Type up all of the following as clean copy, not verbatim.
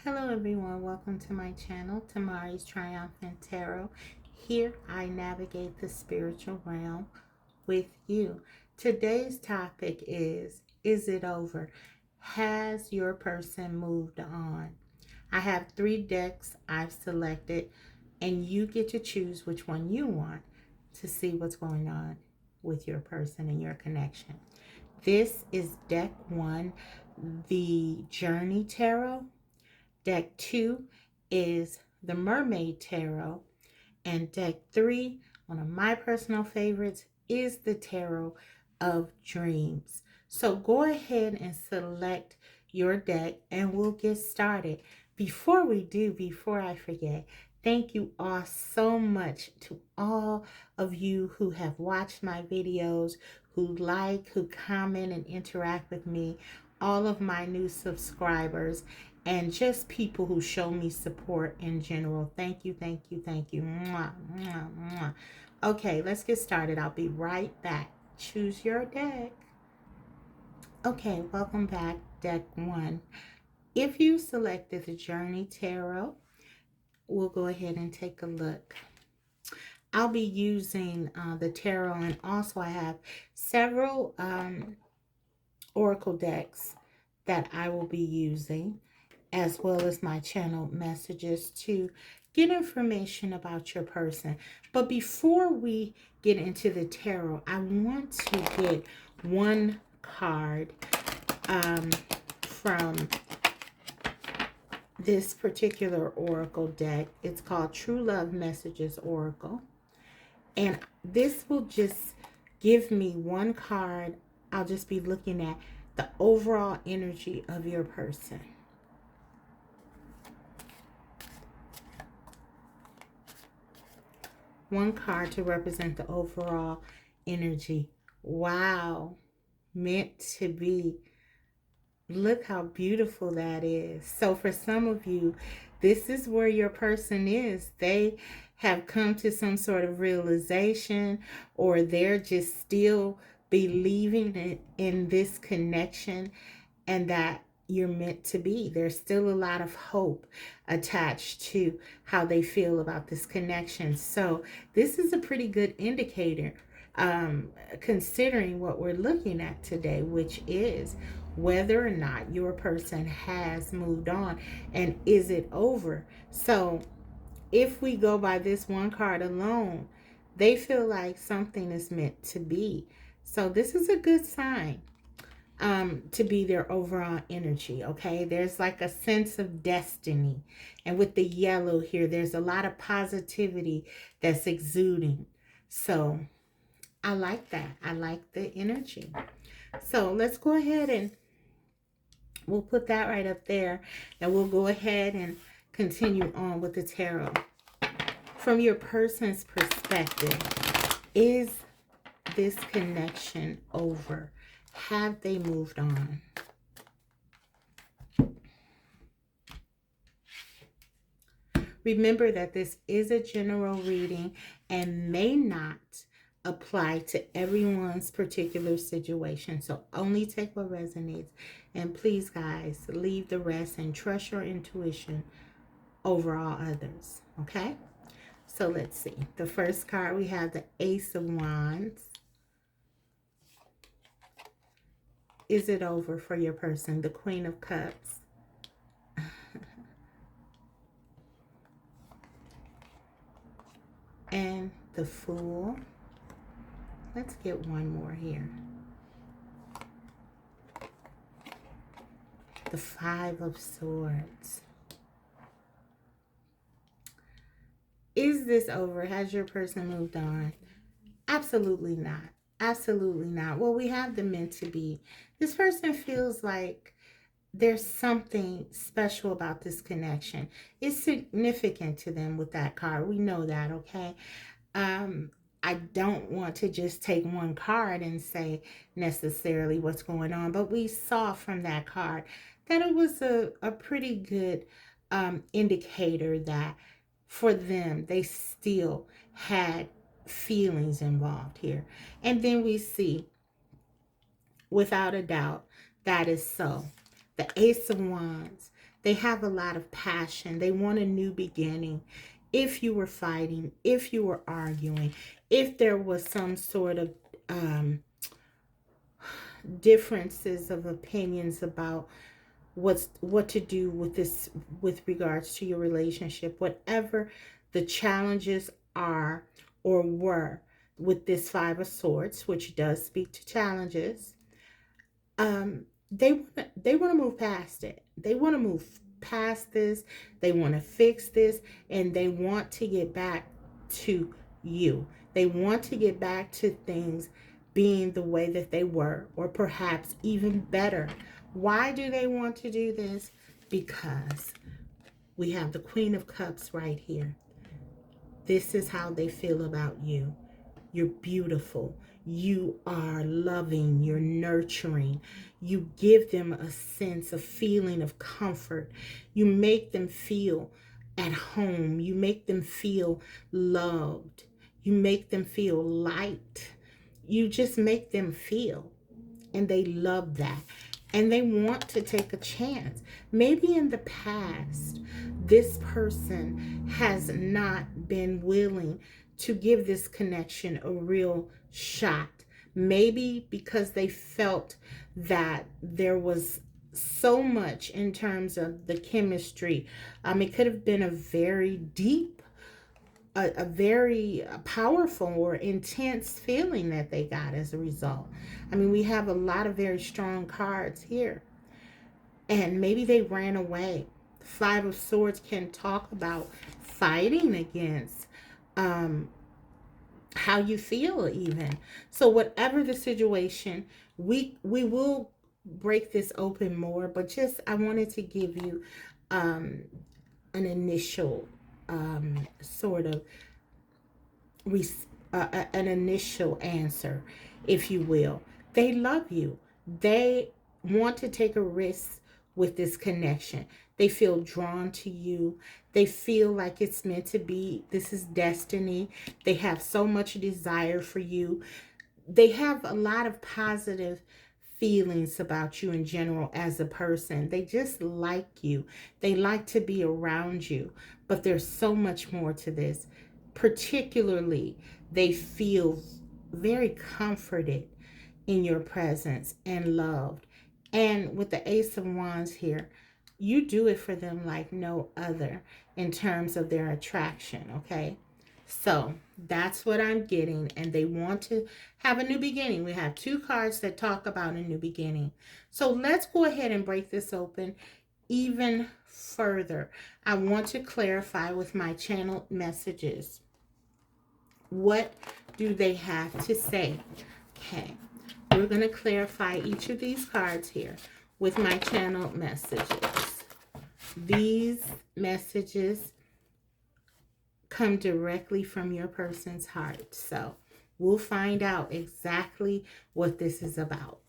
Hello everyone, welcome to my channel, Tamari's Triumphant Tarot. Here I navigate the spiritual realm with you. Today's topic is it over? Has your person moved on? I have 3 decks I've selected, and you get to choose which one you want to see what's going on with your person and your connection. This is deck 1, the Journey Tarot. Deck 2 is the Mermaid Tarot. And deck 3, one of my personal favorites, is the Tarot of Dreams. So go ahead and select your deck and we'll get started. Before I forget, thank you all so much to all of you who have watched my videos, who like, who comment and interact with me, all of my new subscribers, and just people who show me support in general. Thank you, thank you, thank you. Mwah, mwah, mwah. Okay, let's get started. I'll be right back. Choose your deck. Okay, welcome back, deck 1. If you selected the Journey Tarot, we'll go ahead and take a look. I'll be using the tarot, and also I have several oracle decks that I will be using, as well as my channel messages to get information about your person. But before we get into the tarot, I want to get one card from this particular oracle deck. It's called True Love Messages Oracle. And this will just give me one card. I'll just be looking at the overall energy of your person. One card to represent the overall energy. Wow. Meant to be. Look how beautiful that is. So for some of you, this is where your person is. They have come to some sort of realization, or they're just still believing in this connection and that you're meant to be. There's still a lot of hope attached to how they feel about this connection. So this is a pretty good indicator, considering what we're looking at today, which is whether or not your person has moved on, and is it over. So if we go by this one card alone, they feel like something is meant to be. So this is a good sign to be their overall energy. Okay, there's like a sense of destiny, and with the yellow here, there's a lot of positivity that's exuding. So I like that. I like the energy. So let's go ahead and we'll put that right up there, and we'll go ahead and continue on with the tarot. From your person's perspective, is this connection over? Have they moved on? Remember that this is a general reading and may not apply to everyone's particular situation. So only take what resonates. And please, guys, leave the rest and trust your intuition over all others. Okay? So let's see. The first card, we have the Ace of Wands. Is it over for your person? The Queen of Cups. And the Fool. Let's get one more here. The Five of Swords. Is this over? Has your person moved on? Absolutely not. Absolutely not. Well, we have the meant to be. This person feels like there's something special about this connection. It's significant to them with that card. We know that, okay? I don't want to just take one card and say necessarily what's going on, but we saw from that card that it was a pretty good indicator that for them, they still had feelings involved here. And then we see, without a doubt, that is so. The Ace of Wands, They have a lot of passion. They want a new beginning. If you were fighting, if you were arguing, if there was some sort of differences of opinions about what to do with this with regards to your relationship, whatever the challenges are or were with this Five of Swords, which does speak to challenges, they want to move past it. They want to move past this. They want to fix this, and they want to get back to you. They want to get back to things being the way that they were, or perhaps even better. Why do they want to do this? Because we have the Queen of Cups right here. This is how they feel about you. You're beautiful. You are loving. You're nurturing. You give them a sense, a feeling of comfort. You make them feel at home. You make them feel loved. You make them feel light. You just make them feel. And they love that. And they want to take a chance. Maybe in the past, this person has not been willing to give this connection a real shot. Maybe because they felt that there was so much in terms of the chemistry. It could have been a very deep, a very powerful or intense feeling that they got as a result. I mean, we have a lot of very strong cards here. And maybe they ran away. The Five of Swords can talk about fighting against how you feel even. So whatever the situation, we will break this open more, but just I wanted to give you an initial sort of an initial answer, if you will. They love you. They want to take a risk with this connection. They feel drawn to you. They feel like it's meant to be. This is destiny. They have so much desire for you. They have a lot of positive feelings about you in general as a person. They just like you. They like to be around you. But there's so much more to this. Particularly, they feel very comforted in your presence and loved. And with the Ace of Wands here, you do it for them like no other in terms of their attraction, okay? So that's what I'm getting. And they want to have a new beginning. We have two cards that talk about a new beginning. So let's go ahead and break this open even further. I want to clarify with my channel messages. What do they have to say? Okay. We're going to clarify each of these cards here with my channel messages. These messages come directly from your person's heart. So we'll find out exactly what this is about.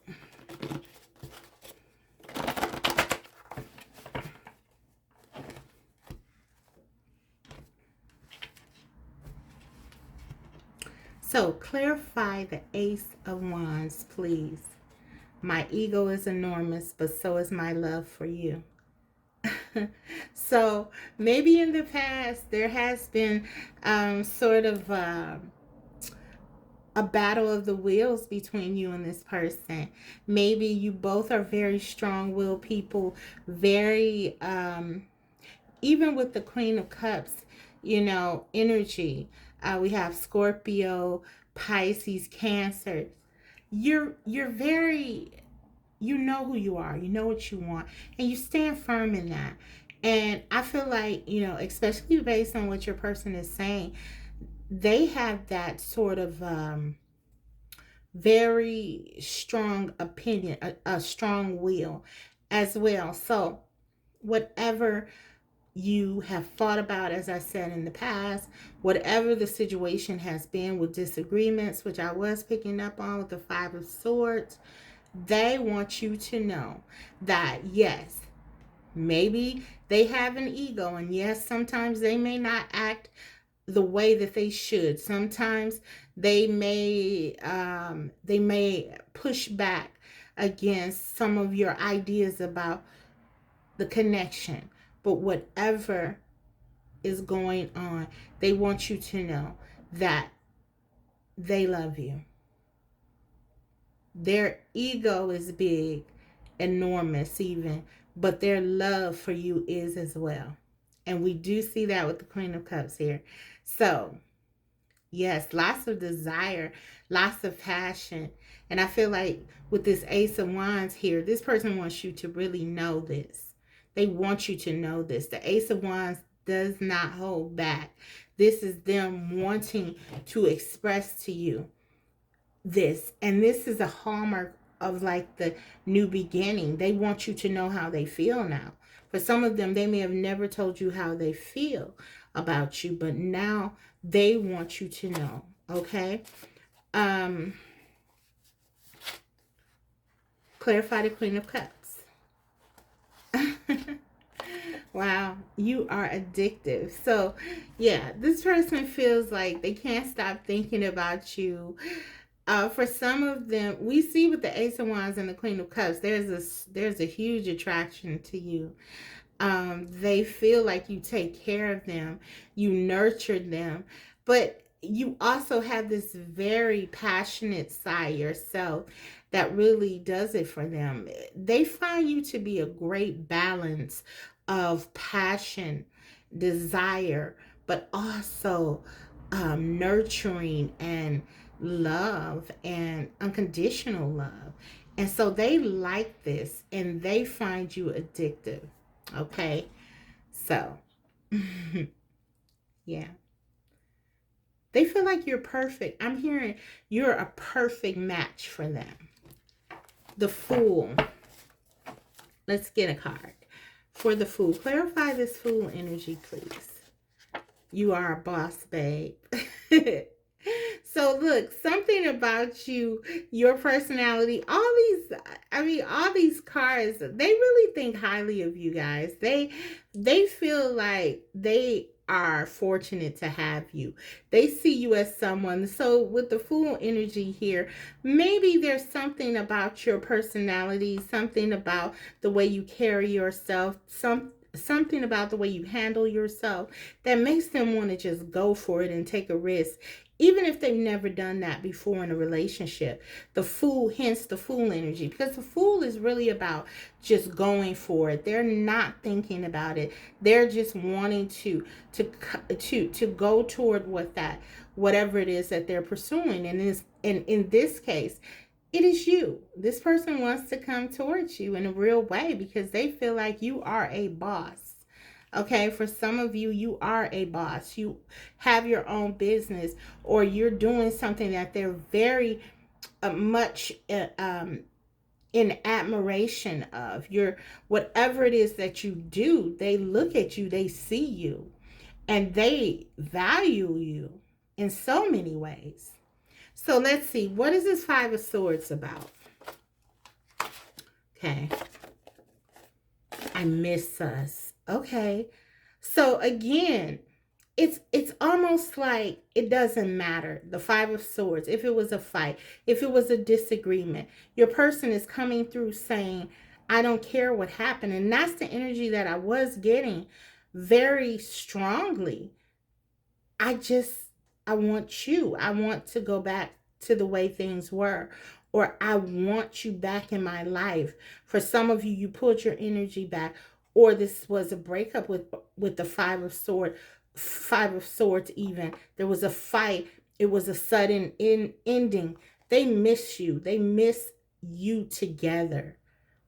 So clarify the Ace of Wands, please. My ego is enormous, but so is my love for you. So maybe in the past there has been sort of a battle of the wills between you and this person. Maybe you both are very strong-willed people, very even with the Queen of Cups, you know, energy. We have Scorpio, Pisces, Cancer. You're very, you know who you are. You know what you want. And you stand firm in that. And I feel like, you know, especially based on what your person is saying, they have that sort of very strong opinion, a strong will as well. So whatever you have thought about, as I said in the past, whatever the situation has been with disagreements, which I was picking up on with the Five of Swords, they want you to know that yes, maybe they have an ego, and yes, sometimes they may not act the way that they should. Sometimes they may push back against some of your ideas about the connection. But whatever is going on, they want you to know that they love you. Their ego is big, enormous even, but their love for you is as well. And we do see that with the Queen of Cups here. So, yes, lots of desire, lots of passion. And I feel like with this Ace of Wands here, this person wants you to really know this. They want you to know this. The Ace of Wands does not hold back. This is them wanting to express to you this. And this is a hallmark of like the new beginning. They want you to know how they feel now. For some of them, they may have never told you how they feel about you, but now they want you to know. Okay. Clarify the Queen of Cups. Wow, you are addictive. So yeah, this person feels like they can't stop thinking about you. For some of them, we see with the Ace of Wands and the Queen of Cups, there's a huge attraction to you. They feel like you take care of them, you nurture them, but you also have this very passionate side yourself that really does it for them. They find you to be a great balance of passion, desire, but also nurturing and love and unconditional love. And so they like this and they find you addictive. Okay, so yeah, they feel like you're perfect. I'm hearing you're a perfect match for them. The Fool. Let's get a card for the Fool. Clarify this Fool energy, please. You are a boss, babe. So look, something about you, your personality, all these cards, they really think highly of you guys. They feel like they are fortunate to have you. They see you as someone. So with the Fool energy here, maybe there's something about your personality, something about the way you carry yourself, something about the way you handle yourself that makes them want to just go for it and take a risk, even if they've never done that before in a relationship. The Fool, hence the Fool energy, because the Fool is really about just going for it. They're not thinking about it. They're just wanting to go toward whatever it is that they're pursuing. And in this case, it is you. This person wants to come towards you in a real way because they feel like you are a boss. Okay, for some of you, you are a boss. You have your own business, or you're doing something that they're very much in admiration of. Whatever it is that you do, they look at you, they see you, and they value you in so many ways. So let's see, what is this Five of Swords about? Okay. I miss us. Okay. So again, it's almost like it doesn't matter. The Five of Swords, if it was a fight, if it was a disagreement, your person is coming through saying, I don't care what happened. And that's the energy that I was getting very strongly. I want you. I want to go back to the way things were, or I want you back in my life. For some of you, you pulled your energy back, or this was a breakup with the Five of Swords even. There was a fight. It was a sudden ending. They miss you. They miss you together.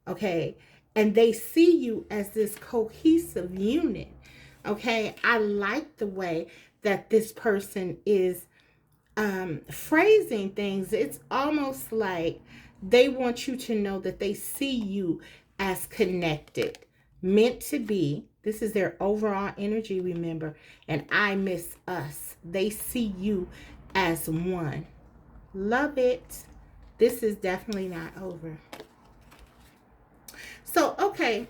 Okay? And they see you as this cohesive unit. Okay? I like the way that this person is phrasing things. It's almost like they want you to know that they see you as connected, meant to be. This is their overall energy, remember. And I miss us. They see you as one. Love it. This is definitely not over. So, okay,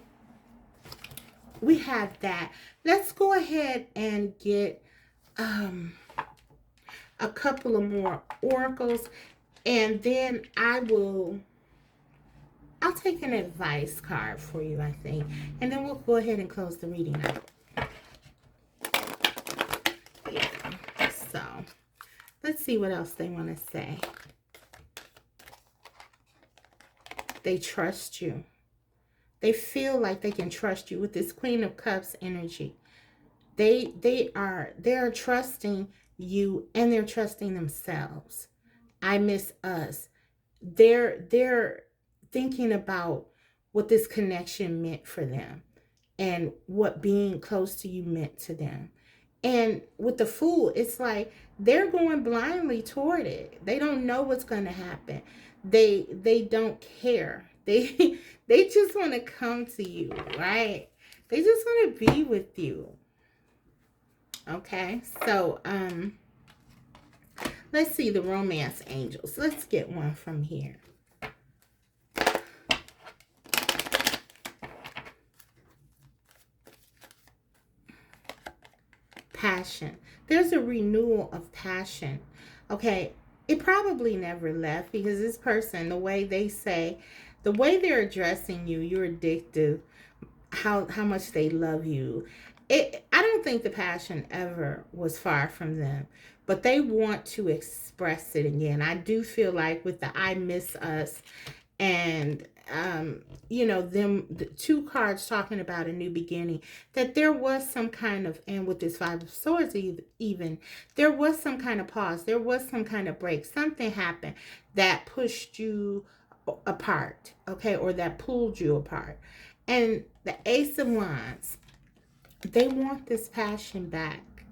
we have that. Let's go ahead and get a couple of more oracles, and then I will I'll take an advice card for you, I think. And then we'll go ahead and close the reading out. Yeah. So, let's see what else they want to say. They trust you. They feel like they can trust you with this Queen of Cups energy. They are trusting you, and they're trusting themselves. I miss us. They're thinking about what this connection meant for them and what being close to you meant to them. And with the Fool, it's like they're going blindly toward it. They don't know what's going to happen. They don't care. They just want to come to you, right? They just want to be with you. Okay? So, let's see the romance angels. Let's get one from here. Passion. There's a renewal of passion. Okay, it probably never left, because this person, the way they're addressing you, you're addictive, how much they love you. I don't think the passion ever was far from them, but they want to express it again. I do feel like with the I miss us, and the two cards talking about a new beginning, that there was some kind of, and with this Five of Swords even, there was some kind of pause, there was some kind of break, something happened that pushed you apart, okay, or that pulled you apart. And the Ace of Wands, they want this passion back.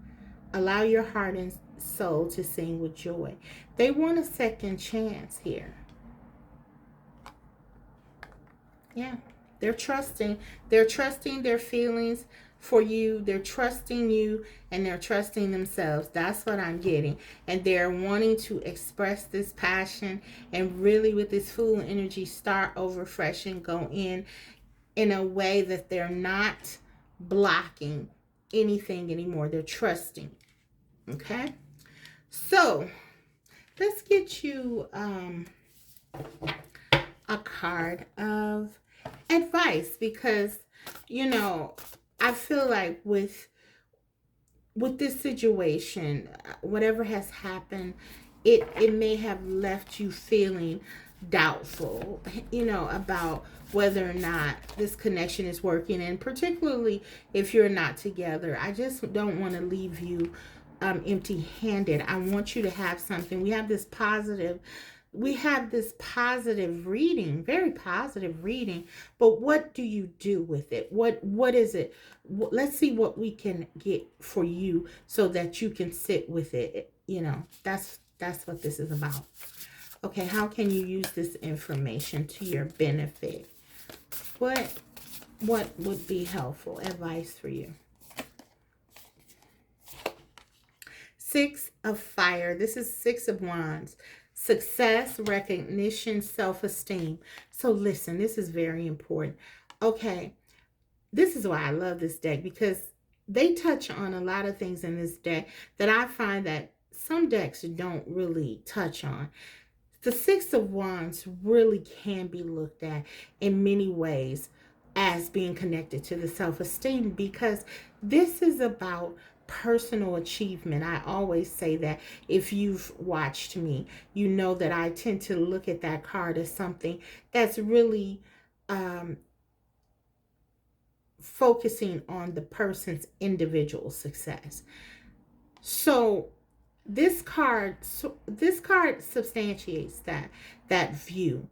Allow your heart and soul to sing with joy. They want a second chance here. Yeah, they're trusting their feelings for you. They're trusting you, and they're trusting themselves. That's what I'm getting. And they're wanting to express this passion, and really with this Fool energy, start over fresh and go in a way that they're not blocking anything anymore. They're trusting. Okay? So, let's get you a card of advice, because I feel like with this situation, whatever has happened, it may have left you feeling doubtful, about whether or not this connection is working, and particularly if you're not together. I just don't want to leave you empty-handed. I want you to have something. We have this positive reading, very positive reading, but what do you do with it? What is it? Let's see what we can get for you so that you can sit with it. That's what this is about. Okay, how can you use this information to your benefit? What would be helpful advice for you? Six of Fire. This is Six of Wands. Success, recognition, self-esteem. So listen, this is very important. Okay, this is why I love this deck, because they touch on a lot of things in this deck that I find that some decks don't really touch on. The Six of Wands really can be looked at in many ways as being connected to the self-esteem, because this is about personal achievement. I always say that if you've watched me, you know that I tend to look at that card as something that's really focusing on the person's individual success. So this card substantiates that view.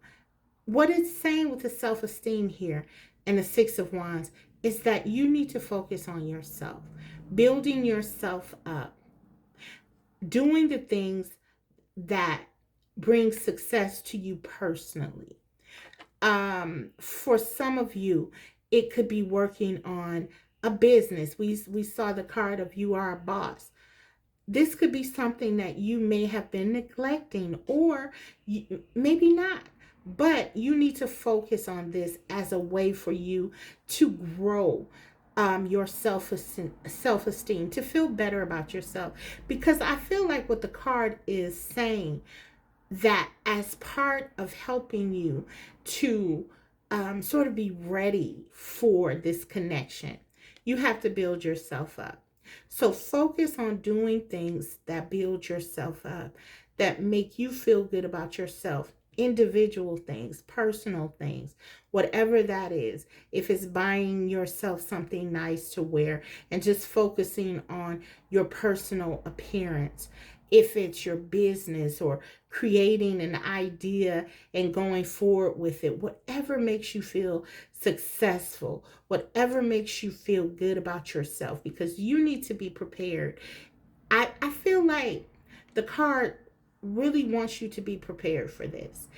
What it's saying with the self-esteem here and the Six of Wands is that you need to focus on yourself, building yourself up, doing the things that bring success to you personally. For some of you, it could be working on a business. We saw the card of you are a boss. This could be something that you may have been neglecting, or maybe not. But you need to focus on this as a way for you to grow your self-esteem, to feel better about yourself. Because I feel like what the card is saying, that as part of helping you to sort of be ready for this connection. You have to build yourself up. So focus on doing things that build yourself up, that make you feel good about yourself. Individual things, personal things, whatever that is. If it's buying yourself something nice to wear and just focusing on your personal appearance. If it's your business or creating an idea and going forward with it, whatever makes you feel successful, whatever makes you feel good about yourself, because you need to be prepared. I feel like the card really wants you to be prepared for this.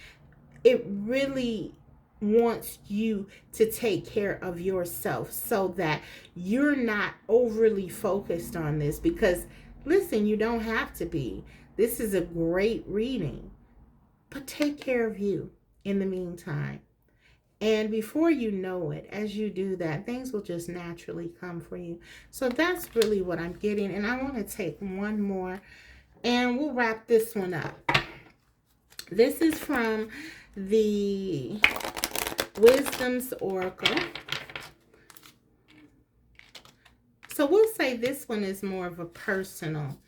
It really wants you to take care of yourself so that you're not overly focused on this, because listen, you don't have to be. This is a great reading, but take care of you in the meantime. And before you know it, as you do that, things will just naturally come for you. So that's really what I'm getting. And I want to take one more and we'll wrap this one up. This is from the Wisdom's Oracle. So we'll say this one is more of a personal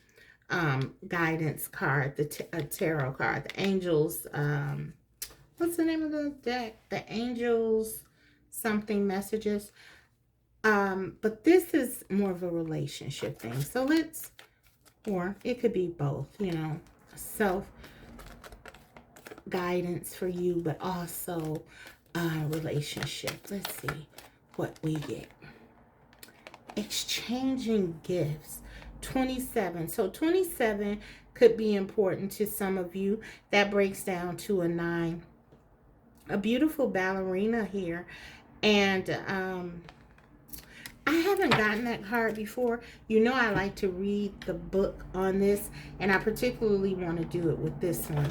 guidance card, the tarot card, the angels. What's the name of the deck? The angels something messages. But this is more of a relationship thing. So let's, or it could be both, you know, self guidance for you, but also relationship. Let's see what we get. Exchanging gifts. 27. So 27 could be important to some of you. That breaks down to a 9. A beautiful ballerina here. And I haven't gotten that card before. You know I like to read the book on this, and I particularly want to do it with this one.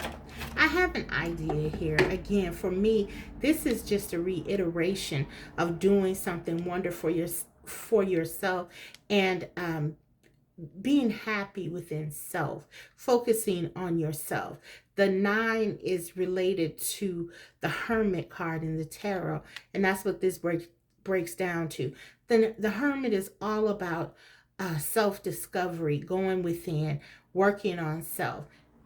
I have an idea here. Again, for me, this is just a reiteration of doing something wonderful for yourself, and being happy within self, focusing on yourself. The 9 is related to the Hermit card in the tarot, and that's what this breaks down to. Then the Hermit is all about self-discovery, going within, working on self.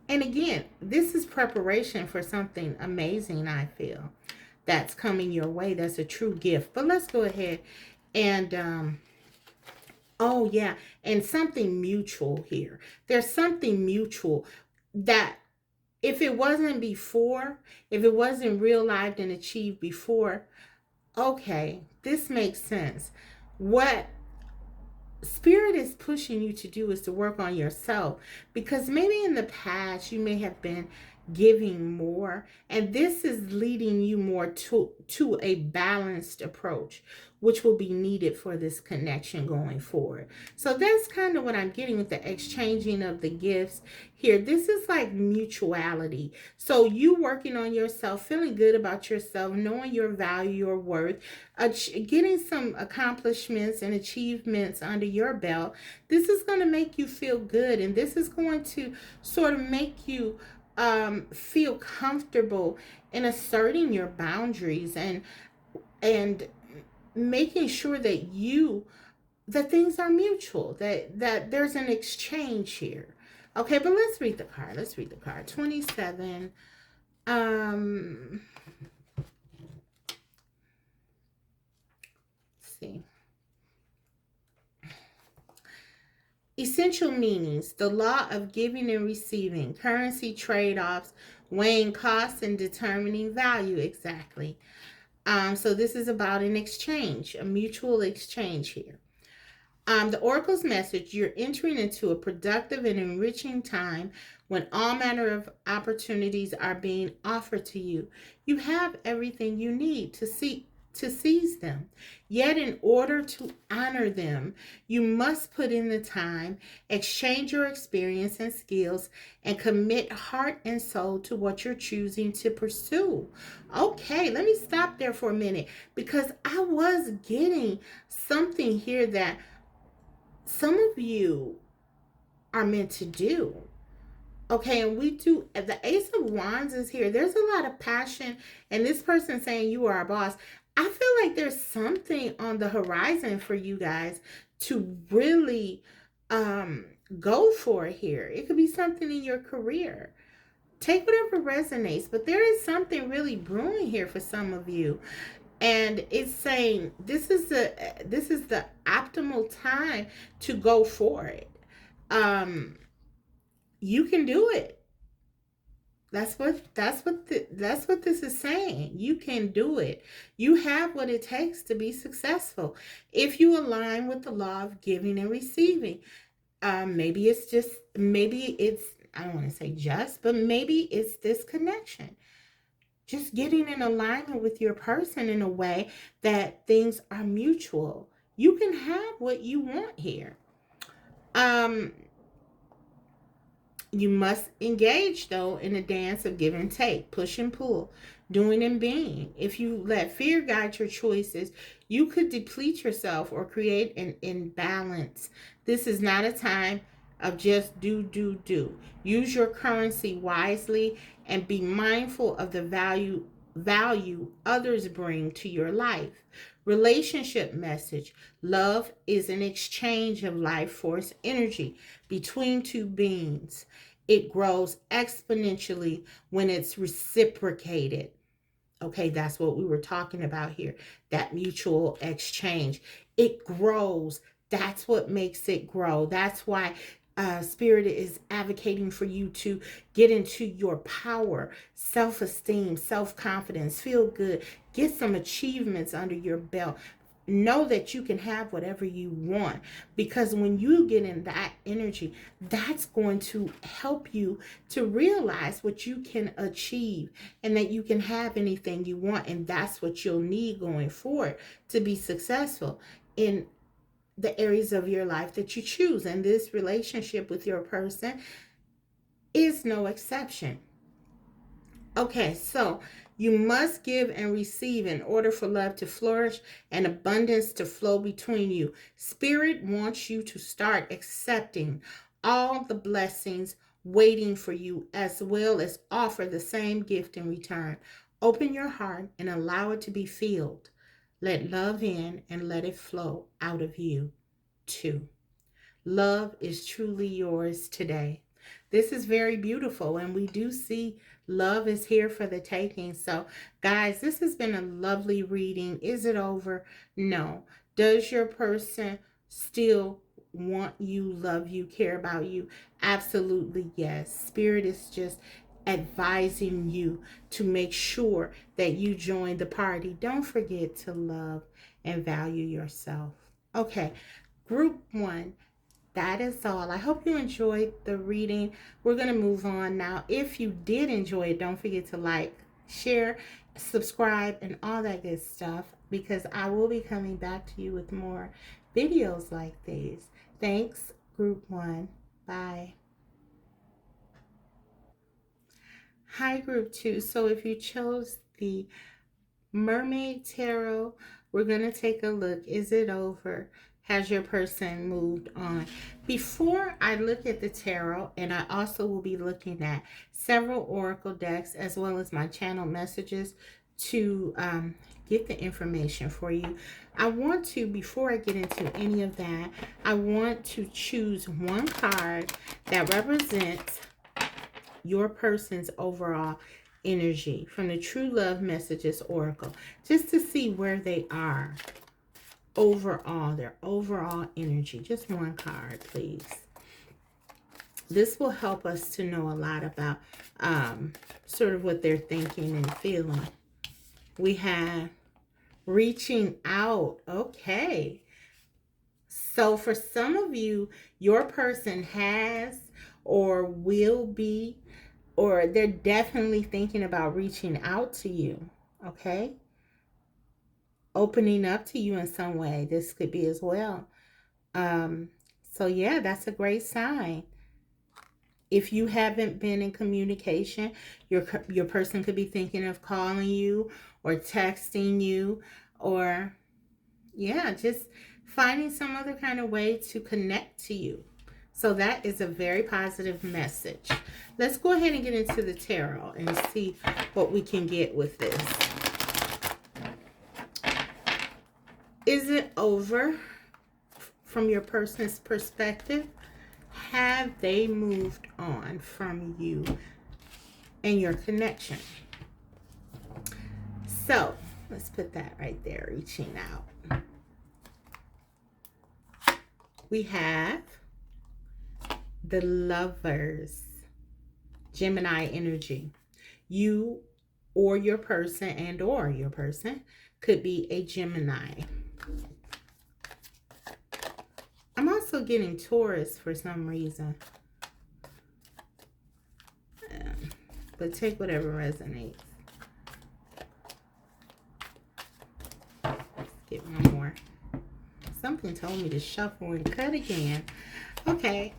And again, this is preparation for something amazing, I feel, that's coming your way. That's a true gift. But let's go ahead and oh yeah, and something mutual here. There's something mutual that if it wasn't before, if it wasn't realized and achieved before, okay, this makes sense. What Spirit is pushing you to do is to work on yourself, because maybe in the past you may have been giving more, and this is leading you more to a balanced approach, which will be needed for this connection going forward. So that's kind of what I'm getting with the exchanging of the gifts here. This is like mutuality. So you working on yourself, feeling good about yourself, knowing your value, your worth, getting some accomplishments and achievements under your belt. This is going to make you feel good, and this is going to sort of make you feel comfortable in asserting your boundaries and making sure that things are mutual, that there's an exchange here. Okay, but let's read the card. 27. Let's see. Essential meanings: the law of giving and receiving, currency trade-offs, weighing costs and determining value. Exactly. So this is about an exchange, a mutual exchange here. The Oracle's message: you're entering into a productive and enriching time when all manner of opportunities are being offered to you. You have everything you need to seize them. Yet in order to honor them, you must put in the time, exchange your experience and skills, and commit heart and soul to what you're choosing to pursue. Okay, let me stop there for a minute, because I was getting something here that some of you are meant to do. Okay, and we do, the Ace of Wands is here. There's a lot of passion, and this person saying you are a boss. I feel like there's something on the horizon for you guys to really um go for here. It could be something in your career. Take whatever resonates, but there is something really brewing here for some of you. And it's saying this is the optimal time to go for it. Um you can do it. That's what this is saying. You can do it. You have what it takes to be successful if you align with the law of giving and receiving. Maybe it's I don't want to say just, but maybe it's this connection. Just getting in alignment with your person in a way that things are mutual. You can have what you want here. Um, You must engage, though, in a dance of give and take, push and pull, doing and being. If you let fear guide your choices, you could deplete yourself or create an imbalance. This is not a time of just do. Use your currency wisely and be mindful of the value others bring to your life. Relationship message. Love is an exchange of life force energy between two beings. It grows exponentially when it's reciprocated. Okay, that's what we were talking about here. That mutual exchange. It grows. That's what makes it grow. That's why Spirit is advocating for you to get into your power, self esteem, self confidence, feel good, get some achievements under your belt. Know that you can have whatever you want, because when you get in that energy, that's going to help you to realize what you can achieve and that you can have anything you want. And that's what you'll need going forward to be successful in the areas of your life that you choose. And this relationship with your person is no exception. Okay, so you must give and receive in order for love to flourish and abundance to flow between you. Spirit wants you to start accepting all the blessings waiting for you, as well as offer the same gift in return. Open your heart and allow it to be filled. Let love in and let it flow out of you too. Love is truly yours today. This is very beautiful, and we do see love is here for the taking. So, guys, this has been a lovely reading. Is it over? No. Does your person still want you, love you, care about you? Absolutely, yes. Spirit is just advising you to make sure that you join the party. Don't forget to love and value yourself. Okay, group one, that is all. I hope you enjoyed the reading. We're going to move on now. If you did enjoy it, don't forget to like, share, subscribe, and all that good stuff, because I will be coming back to you with more videos like these. Thanks, group one. Bye. Hi, group two. So if you chose the Mermaid Tarot, we're going to take a look. Is it over? Has your person moved on? Before I look at the tarot, and I also will be looking at several oracle decks as well as my channel messages to get the information for you, I want to, before I get into any of that, I want to choose one card that represents your person's overall energy from the True Love Messages Oracle, just to see where they are overall, their overall energy. Just one card, please. This will help us to know a lot about sort of what they're thinking and feeling. We have reaching out. Okay. So for some of you, your person has or will be, or they're definitely thinking about reaching out to you, okay? Opening up to you in some way. This could be as well. So yeah, that's a great sign. If you haven't been in communication, your person could be thinking of calling you or texting you, or yeah, just finding some other kind of way to connect to you. So that is a very positive message. Let's go ahead and get into the tarot and see what we can get with this. Is it over from your person's perspective? Have they moved on from you and your connection? So let's put that right there, reaching out. We have the Lovers, Gemini energy. You or your person could be a Gemini. I'm also getting Taurus for some reason. But take whatever resonates. Let's get one more. Something told me to shuffle and cut again. Okay.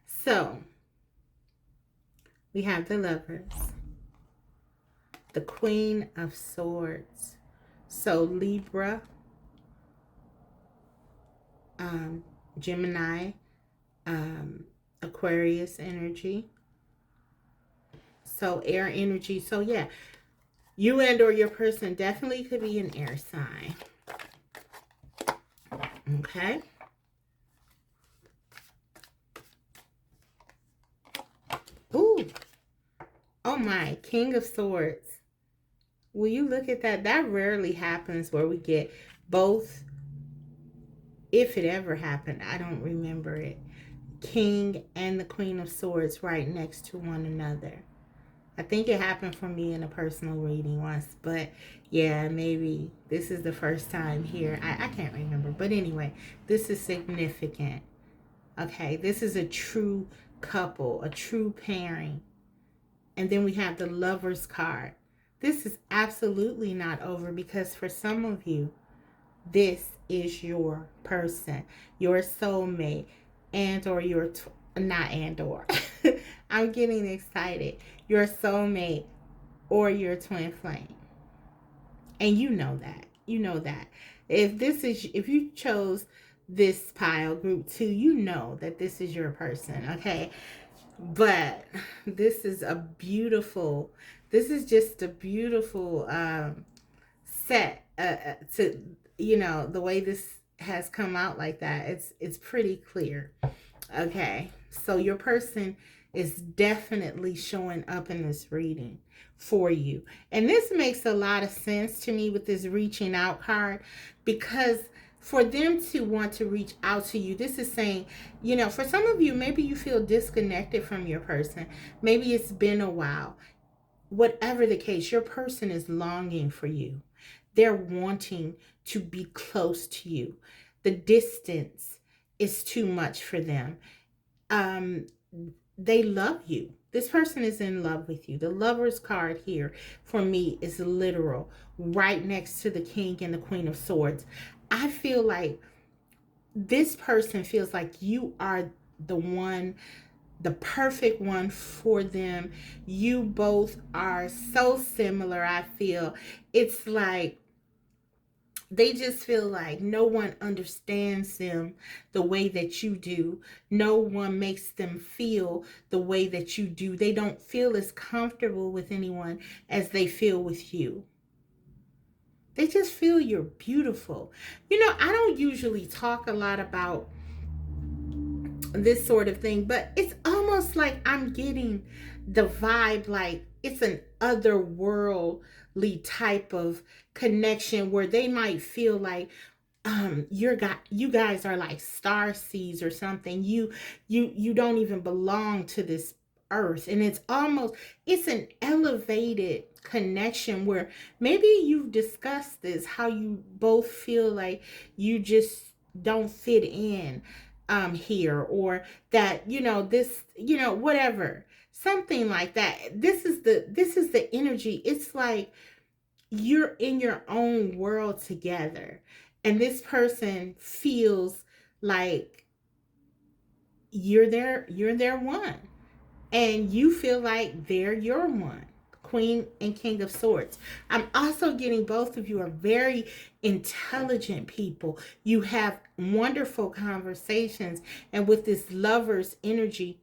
So, we have the Lovers. The Queen of Swords. So, Libra. Gemini. Aquarius energy. So, air energy. So, yeah. You and or your person definitely could be an air sign. Okay. Ooh. Oh my, King of Swords. Will you look at that? That rarely happens where we get both. If it ever happened, I don't remember it. King and the Queen of Swords right next to one another. I think it happened for me in a personal reading once, but yeah, maybe this is the first time here. I can't remember, but anyway, this is significant. Okay, this is a true couple, a true pairing. And then we have the Lovers card. This is absolutely not over, because for some of you, this is your person, your soulmate, and or your not and or I'm getting excited, your soulmate or your twin flame. And you know that if you chose this pile, group 2, you know that this is your person. Okay, but this is just a beautiful set to, the way this has come out like that. It's pretty clear. Okay, so your person is definitely showing up in this reading for you. And this makes a lot of sense to me with this reaching out card, because for them to want to reach out to you, this is saying, for some of you, maybe you feel disconnected from your person. Maybe it's been a while. Whatever the case, your person is longing for you. They're wanting to be close to you. The distance is too much for them. They love you. This person is in love with you. The Lovers card here for me is literal, right next to the King and the Queen of Swords. I feel like this person feels like you are the one, the perfect one for them. You both are so similar. I feel it's like they just feel like no one understands them the way that you do. No one makes them feel the way that you do. They don't feel as comfortable with anyone as they feel with you. They just feel you're beautiful. I don't usually talk a lot about this sort of thing, but it's almost like I'm getting the vibe like it's an otherworldly type of connection, where they might feel like you guys are like star seeds or something. You don't even belong to this earth, and it's an elevated connection where maybe you've discussed this, how you both feel like you just don't fit in here, or that this whatever, something like that. This is the energy. It's like you're in your own world together, and this person feels like you're their one, and you feel like they're your one. Queen and King of Swords. I'm also getting both of you are very intelligent people. You have wonderful conversations. And with this lover's energy,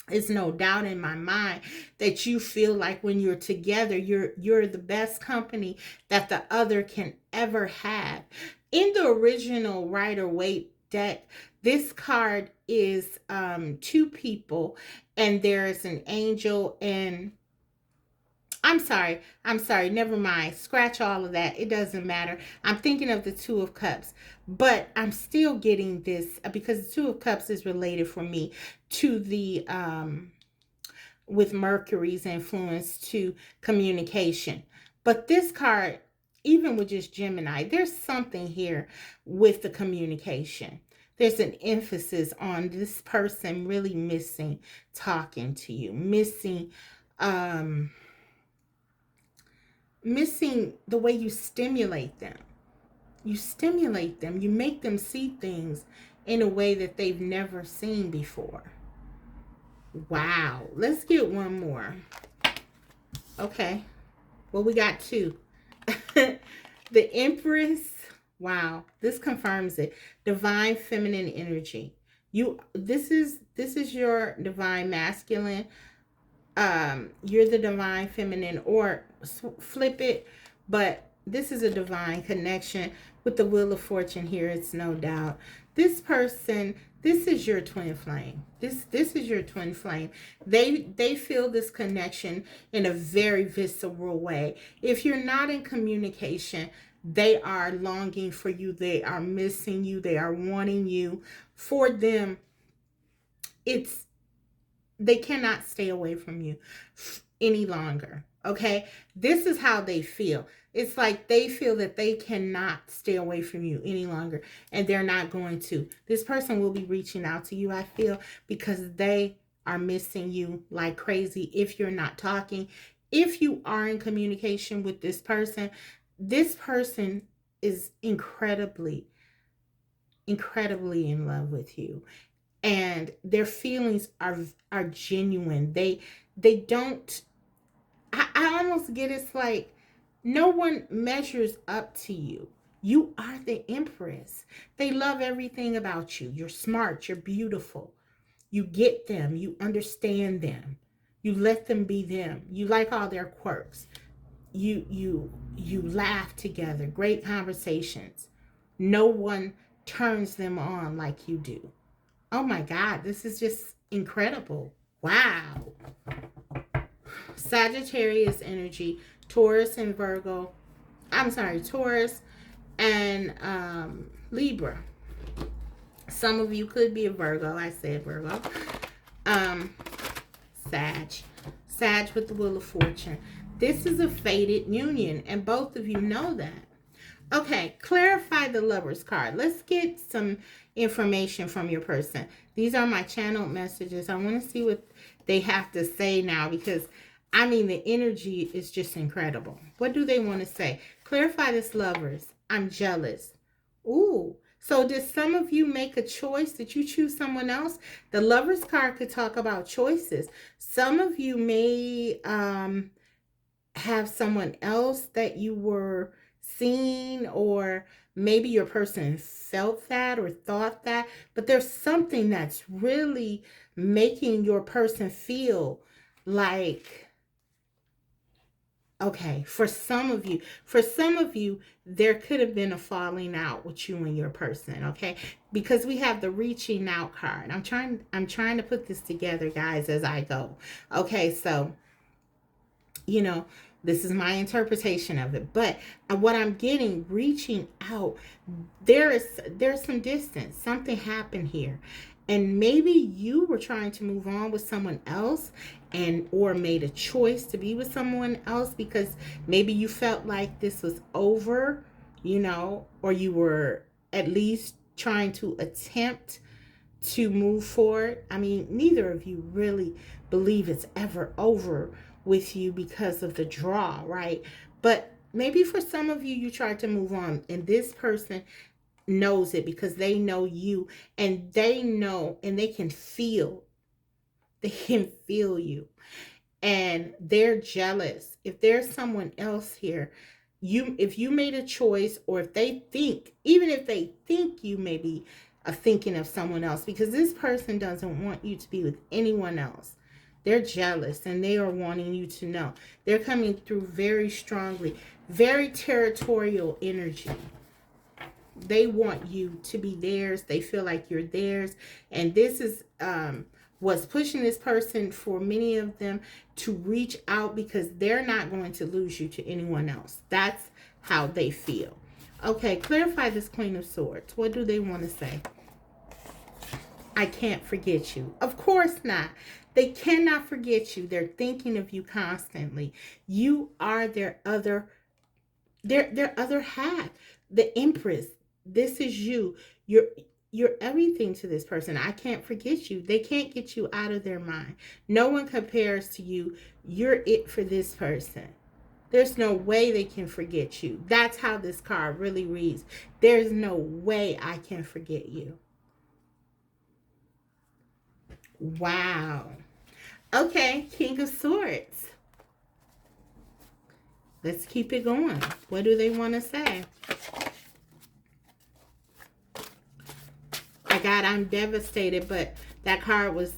it's no doubt in my mind that you feel like when you're together, you're the best company that the other can ever have. In the original Rider-Waite deck, this card is two people, and there's an angel, and I'm sorry, never mind. Scratch all of that. It doesn't matter. I'm thinking of the Two of Cups, but I'm still getting this because the Two of Cups is related for me to the with Mercury's influence to communication. But this card, even with just Gemini, there's something here with the communication. There's an emphasis on this person really missing talking to you, missing the way you stimulate them. You stimulate them, you make them see things in a way that they've never seen before. Wow. Let's get one more. Okay. Well, we got two. The Empress. Wow. This confirms it. Divine feminine energy. This is your divine masculine. You're the divine feminine, or flip it, but this is a divine connection with the Wheel of Fortune here. It's no doubt this person, this is your twin flame. This is your twin flame. They feel this connection in a very visceral way. If you're not in communication, they are longing for you. They are missing you. They are wanting you. For them, they cannot stay away from you any longer. Okay, this is how they feel. It's like they feel that they cannot stay away from you any longer, and they're not going to. This person will be reaching out to you, I feel, because they are missing you like crazy. If you're not talking, if you are in communication with this person is incredibly in love with you, and their feelings are genuine. They don't, I almost get, it's like no one measures up to you. You are the Empress. They love everything about you. You're smart, you're beautiful. You get them, you understand them. You let them be them. You like all their quirks. You laugh together, great conversations. No one turns them on like you do. Oh my God, this is just incredible. Wow. Sagittarius energy, Taurus and Virgo. I'm sorry, Taurus and Libra. Some of you could be a Virgo. I said Virgo. Sag with the Wheel of Fortune. This is a fated union, and both of you know that. Okay, clarify the Lover's card. Let's get some information from your person. These are my channeled messages. I want to see what they have to say now, because I mean, the energy is just incredible. What do they want to say? Clarify this, Lovers. I'm jealous. Ooh. So did some of you make a choice? Did you choose someone else? The Lover's card could talk about choices. Some of you may have someone else that you were seeing, or maybe your person felt that or thought that, but there's something that's really making your person feel like, okay, for some of you, there could have been a falling out with you and your person, okay? Because we have the reaching out card. I'm trying to put this together, guys, as I go. Okay, so, you know, this is my interpretation of it. But what I'm getting, reaching out, there's some distance. Something happened here. And maybe you were trying to move on with someone else, and or made a choice to be with someone else because maybe you felt like this was over, you know, or you were at least trying to attempt to move forward. I mean, neither of you really believe it's ever over with you because of the draw, right? But maybe for some of you, you tried to move on, and this person knows it because they know you, and they know, and they can feel you. and they're jealous. If there's someone else here, if you made a choice, or if they think, even if they think you may be thinking of someone else, because this person doesn't want you to be with anyone else. They're jealous and they are wanting you to know. They're coming through very strongly, very territorial energy. They want you to be theirs. They feel like you're theirs. And this is what's pushing this person, for many of them, to reach out, because they're not going to lose you to anyone else. That's how they feel. Okay, clarify this Queen of Swords. What do they want to say? I can't forget you. Of course not. They cannot forget you. They're thinking of you constantly. You are their other half. The Empress. This is you. You're everything to this person. I can't forget you. They can't get you out of their mind. No one compares to you. You're it for this person. There's no way they can forget you. That's how this card really reads. There's no way I can forget you. Wow. Okay, King of Swords. Let's keep it going. What do they want to say? I'm devastated, but that card was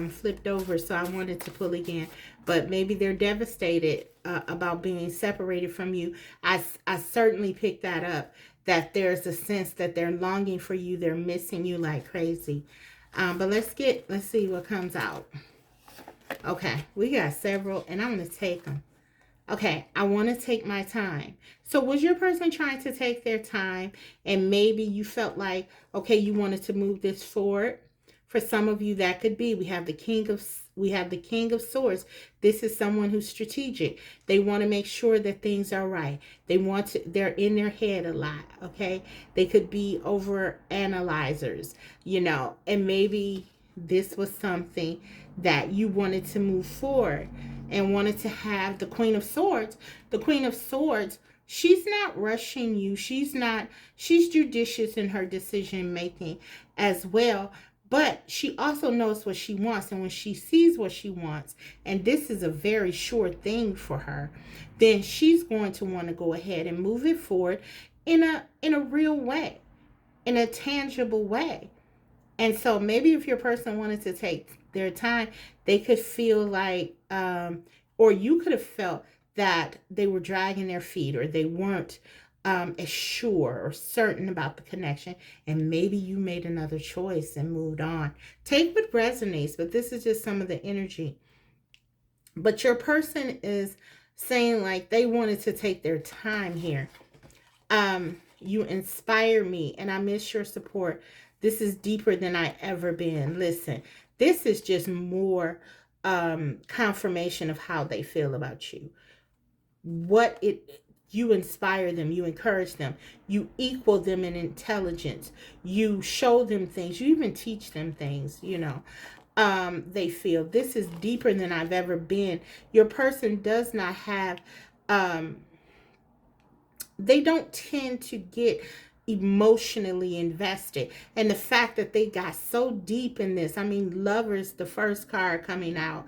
flipped over, so I wanted to pull again. But maybe they're devastated about being separated from you. I certainly picked that up, that there's a sense that they're longing for you. They're missing you like crazy. But let's see what comes out. Okay, we got several, and I'm going to take them. Okay, I want to take my time. So was your person trying to take their time, and maybe you felt like, okay, you wanted to move this forward? For some of you, that could be. We have the King of Swords. This is someone who's strategic. They want to make sure that things are right. They're in their head a lot, okay? They could be over analyzers, and maybe this was something that you wanted to move forward and wanted to have the Queen of Swords. The Queen of Swords, she's not rushing you. She's judicious in her decision making as well. But she also knows what she wants. And when she sees what she wants, and this is a very sure thing for her, then she's going to want to go ahead and move it forward in a real way, in a tangible way. And so maybe if your person wanted to take their time, they could feel like, or you could have felt that they were dragging their feet, or they weren't as sure or certain about the connection. And maybe you made another choice and moved on. Take what resonates, but this is just some of the energy. But your person is saying like they wanted to take their time here. You inspire me, and I miss your support. This is deeper than I ever been. Listen, this is just more confirmation of how they feel about you. You inspire them, you encourage them, you equal them in intelligence, you show them things, you even teach them things, they feel this is deeper than I've ever been. Your person does not have, they don't tend to get emotionally invested. And the fact that they got so deep in this, Lovers, the first card coming out,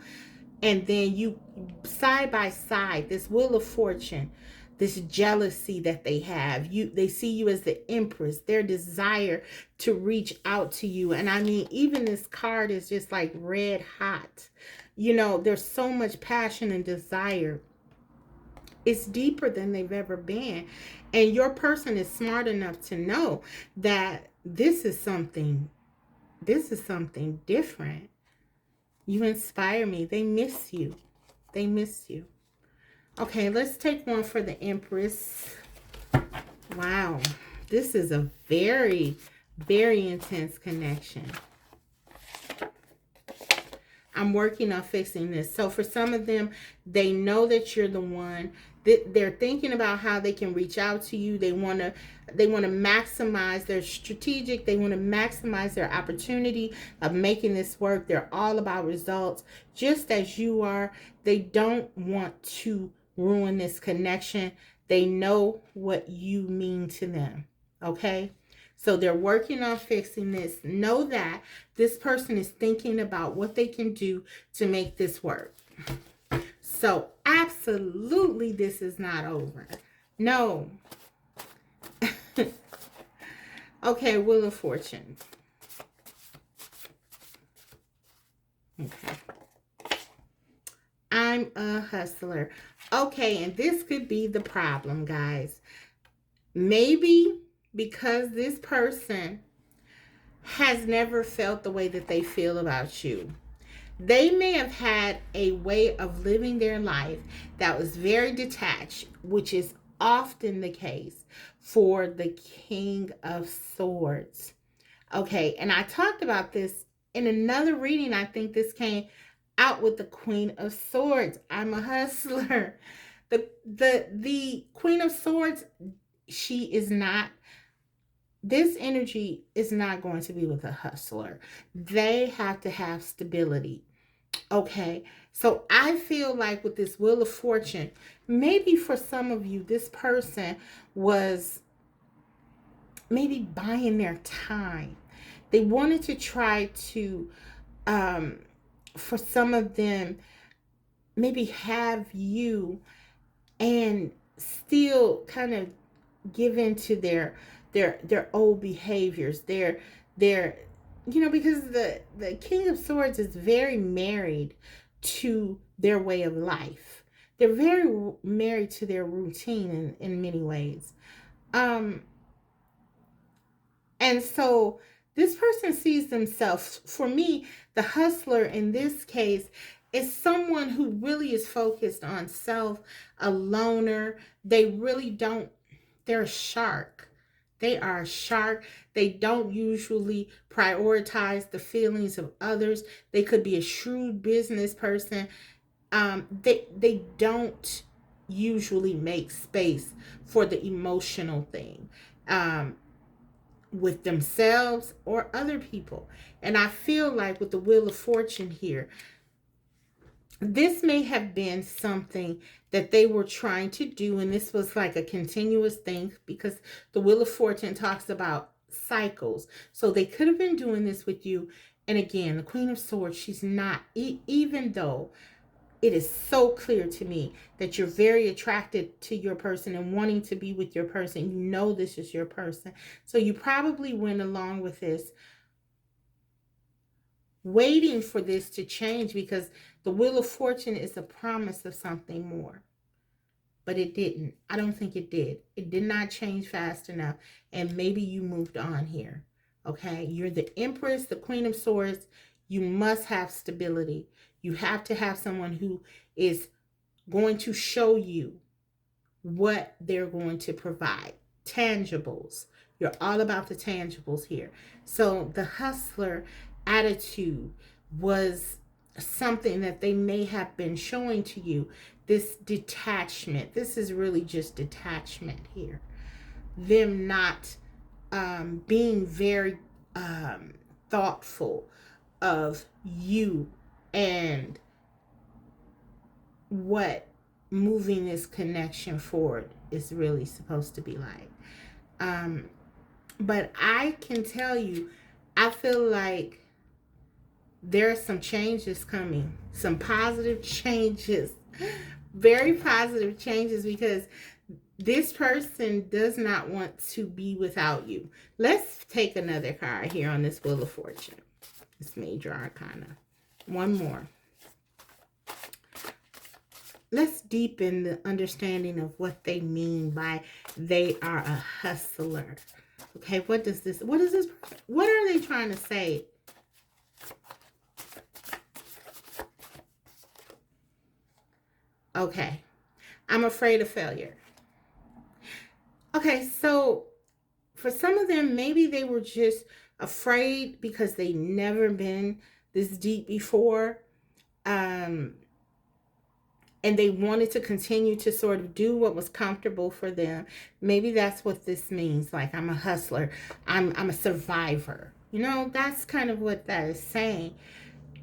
and then you side by side, this Wheel of Fortune, this jealousy that they have, they see you as the Empress, their desire to reach out to you. And even this card is just like red hot. There's so much passion and desire. It's deeper than they've ever been. And your person is smart enough to know that this is something different. You inspire me. They miss you. They miss you. Okay, let's take one for the Empress. Wow. This is a very, very intense connection. I'm working on fixing this. So for some of them, they know that you're the one. They're thinking about how they can reach out to you. They want to maximize their strategic. They want to maximize their opportunity of making this work. They're all about results, just as you are. They don't want to ruin this connection. They know what you mean to them. Okay? So they're working on fixing this. Know that this person is thinking about what they can do to make this work. So absolutely this is not over. No. Okay, Wheel of Fortune. Okay. I'm a hustler. Okay, and this could be the problem, guys. Maybe because this person has never felt the way that they feel about you. They may have had a way of living their life that was very detached, which is often the case for the King of Swords. Okay, and I talked about this in another reading. I think this came out with the Queen of Swords. I'm a hustler. The Queen of Swords, she is not, this energy is not going to be with a hustler. They have to have stability. Okay, so I feel like with this Wheel of Fortune, maybe for some of you, this person was maybe buying their time. They wanted to try to, for some of them, maybe have you and still kind of give in to their old behaviors, their because the King of Swords is very married to their way of life. They're very married to their routine in many ways. And so this person sees themselves, for me, the hustler in this case is someone who really is focused on self, a loner. They really don't, they're a shark. They are a shark. They don't usually prioritize the feelings of others. They could be a shrewd business person. They don't usually make space for the emotional thing. With themselves or other people. And I feel like with the Wheel of Fortune here, this may have been something that they were trying to do, and this was like a continuous thing because the Wheel of Fortune talks about cycles. So they could have been doing this with you. And again, the Queen of Swords, she's not, even though it is so clear to me that you're very attracted to your person and wanting to be with your person. You know this is your person. So you probably went along with this, waiting for this to change because the Wheel of Fortune is a promise of something more. But it didn't. I don't think it did. It did not change fast enough. And maybe you moved on here. Okay? You're the Empress, the Queen of Swords. You must have stability. You have to have someone who is going to show you what they're going to provide. Tangibles. You're all about the tangibles here. So the hustler attitude was something that they may have been showing to you. This detachment. This is really just detachment here. Them not being very thoughtful of you and what moving this connection forward is really supposed to be like. But I can tell you, I feel like there are some changes coming, some positive changes, very positive changes, because this person does not want to be without you. Let's take another card here on this Wheel of Fortune. This Major Arcana. One more. Let's deepen the understanding of what they mean by they are a hustler. Okay, what is this? What are they trying to say? Okay, I'm afraid of failure. Okay, so for some of them, maybe they were just afraid because they never been this deep before. And they wanted to continue to sort of do what was comfortable for them. Maybe that's what this means. Like, I'm a hustler. I'm a survivor. You know, that's kind of what that is saying.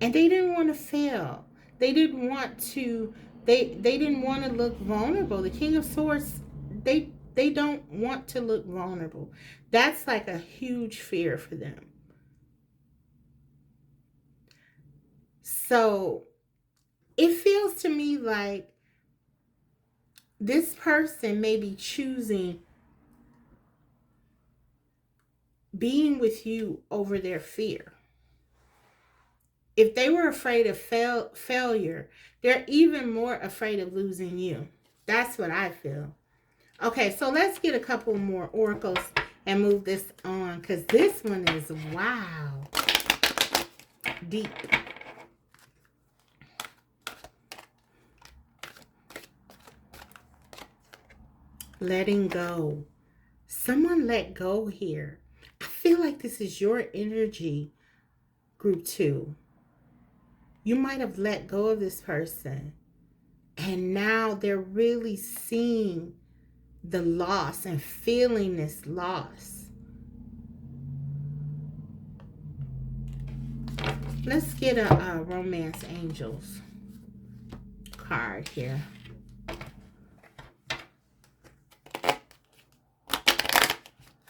And they didn't want to fail. They didn't want to, they didn't want to look vulnerable. The King of Swords, they don't want to look vulnerable. That's like a huge fear for them. So it feels to me like this person may be choosing being with you over their fear. If they were afraid of failure, they're even more afraid of losing you. That's what I feel. Okay, so let's get a couple more oracles and move this on, because this one is, wow, deep. Letting go. Someone let go here. I feel like this is your energy, group 2. You might have let go of this person, and now they're really seeing the loss and feeling this loss. Let's get a romance angels card here.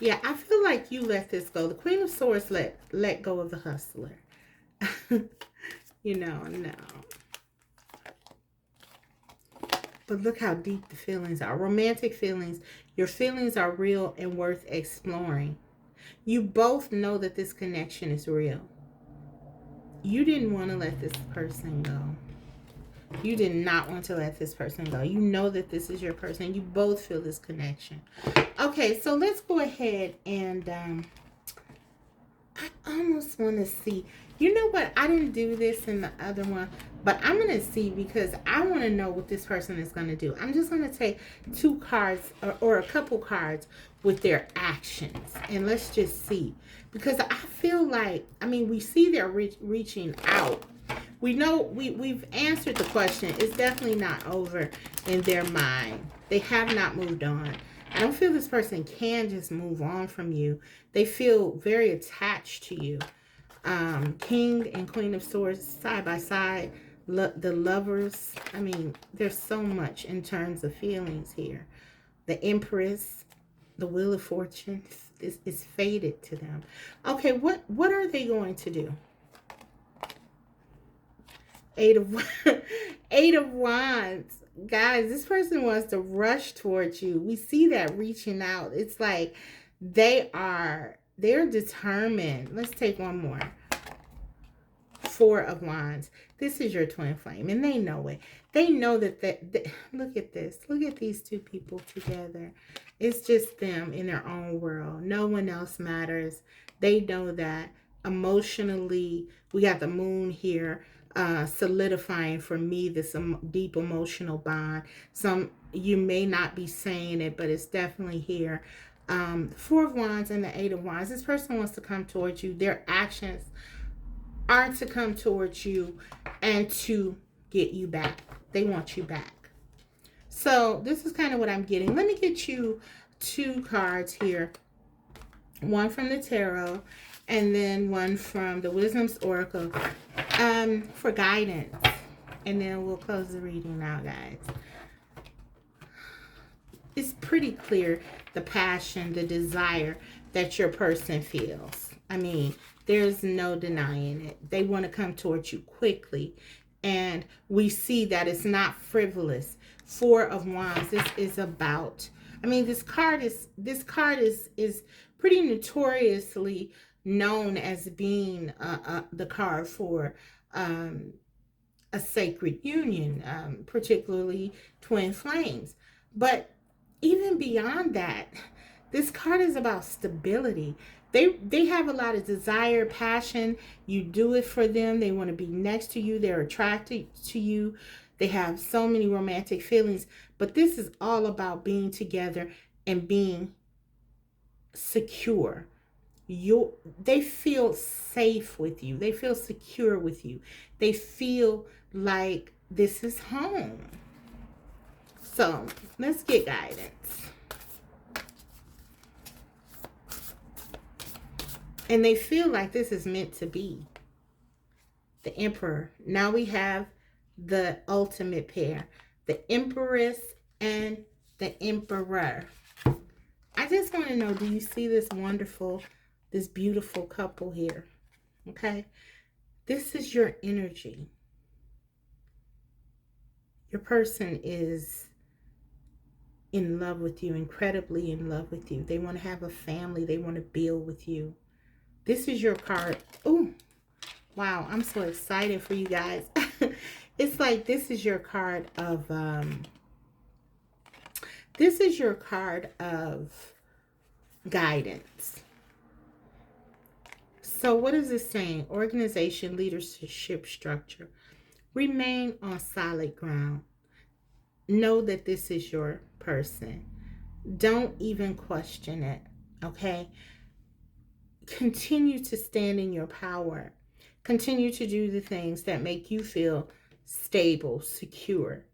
Yeah, I feel like you let this go. The Queen of Swords let go of the hustler. You know, no. But look how deep the feelings are. Romantic feelings. Your feelings are real and worth exploring. You both know that this connection is real. You didn't want to let this person go. You did not want to let this person go. You know that this is your person. You both feel this connection. Okay, so let's go ahead and I almost want to see. You know what? I didn't do this in the other one, but I'm going to see, because I want to know what this person is going to do. I'm just going to take 2 cards or a couple cards with their actions, and let's just see. Because I feel like, I mean, we see they're reaching out. We know we've answered the question. It's definitely not over in their mind. They have not moved on. I don't feel this person can just move on from you. They feel very attached to you. King and Queen of Swords side by side. The lovers. I mean, there's so much in terms of feelings here. The Empress, the Wheel of Fortune is faded to them. Okay, what are they going to do? Eight of Wands. Guys, this person wants to rush towards you. We see that reaching out. It's like they're determined. Let's take one more. 4 of Wands. This is your twin flame, and they know it. They know that look at this. Look at these 2 people together. It's just them in their own world. No one else matters. They know that. Emotionally, we got the moon here, solidifying for me this deep emotional bond. You may not be saying it, but it's definitely here. 4 of Wands and the 8 of Wands. This person wants to come towards you. Their actions are to come towards you and to get you back. They want you back. So this is kind of what I'm getting. Let me get you 2 cards here. One from the tarot and then one from the Wisdom's Oracle for guidance. And then we'll close the reading now, guys. It's pretty clear the passion, the desire that your person feels. I mean, there's no denying it. They want to come towards you quickly. And we see that it's not frivolous. 4 of Wands. This is about, I mean, this card is pretty notoriously known as being the card for a sacred union, particularly twin flames. But even beyond that, this card is about stability. They have a lot of desire, passion. You do it for them. They want to be next to you. They're attracted to you. They have so many romantic feelings. But this is all about being together and being secure. They feel safe with you. They feel secure with you. They feel like this is home. So let's get guidance. And they feel like this is meant to be. The Emperor. Now we have the ultimate pair. The Empress and the Emperor. I just want to know, do you see this beautiful couple here? Okay? This is your energy. Your person is in love with you, incredibly in love with you. They want to have a family. They want to build with you. This is your card. Oh, wow. I'm so excited for you guys. It's like this is your card of, this is your card of guidance. So what is it saying? Organization, leadership, structure. Remain on solid ground. Know that this is your person. Don't even question it, okay? Continue to stand in your power. Continue to do the things that make you feel stable, secure.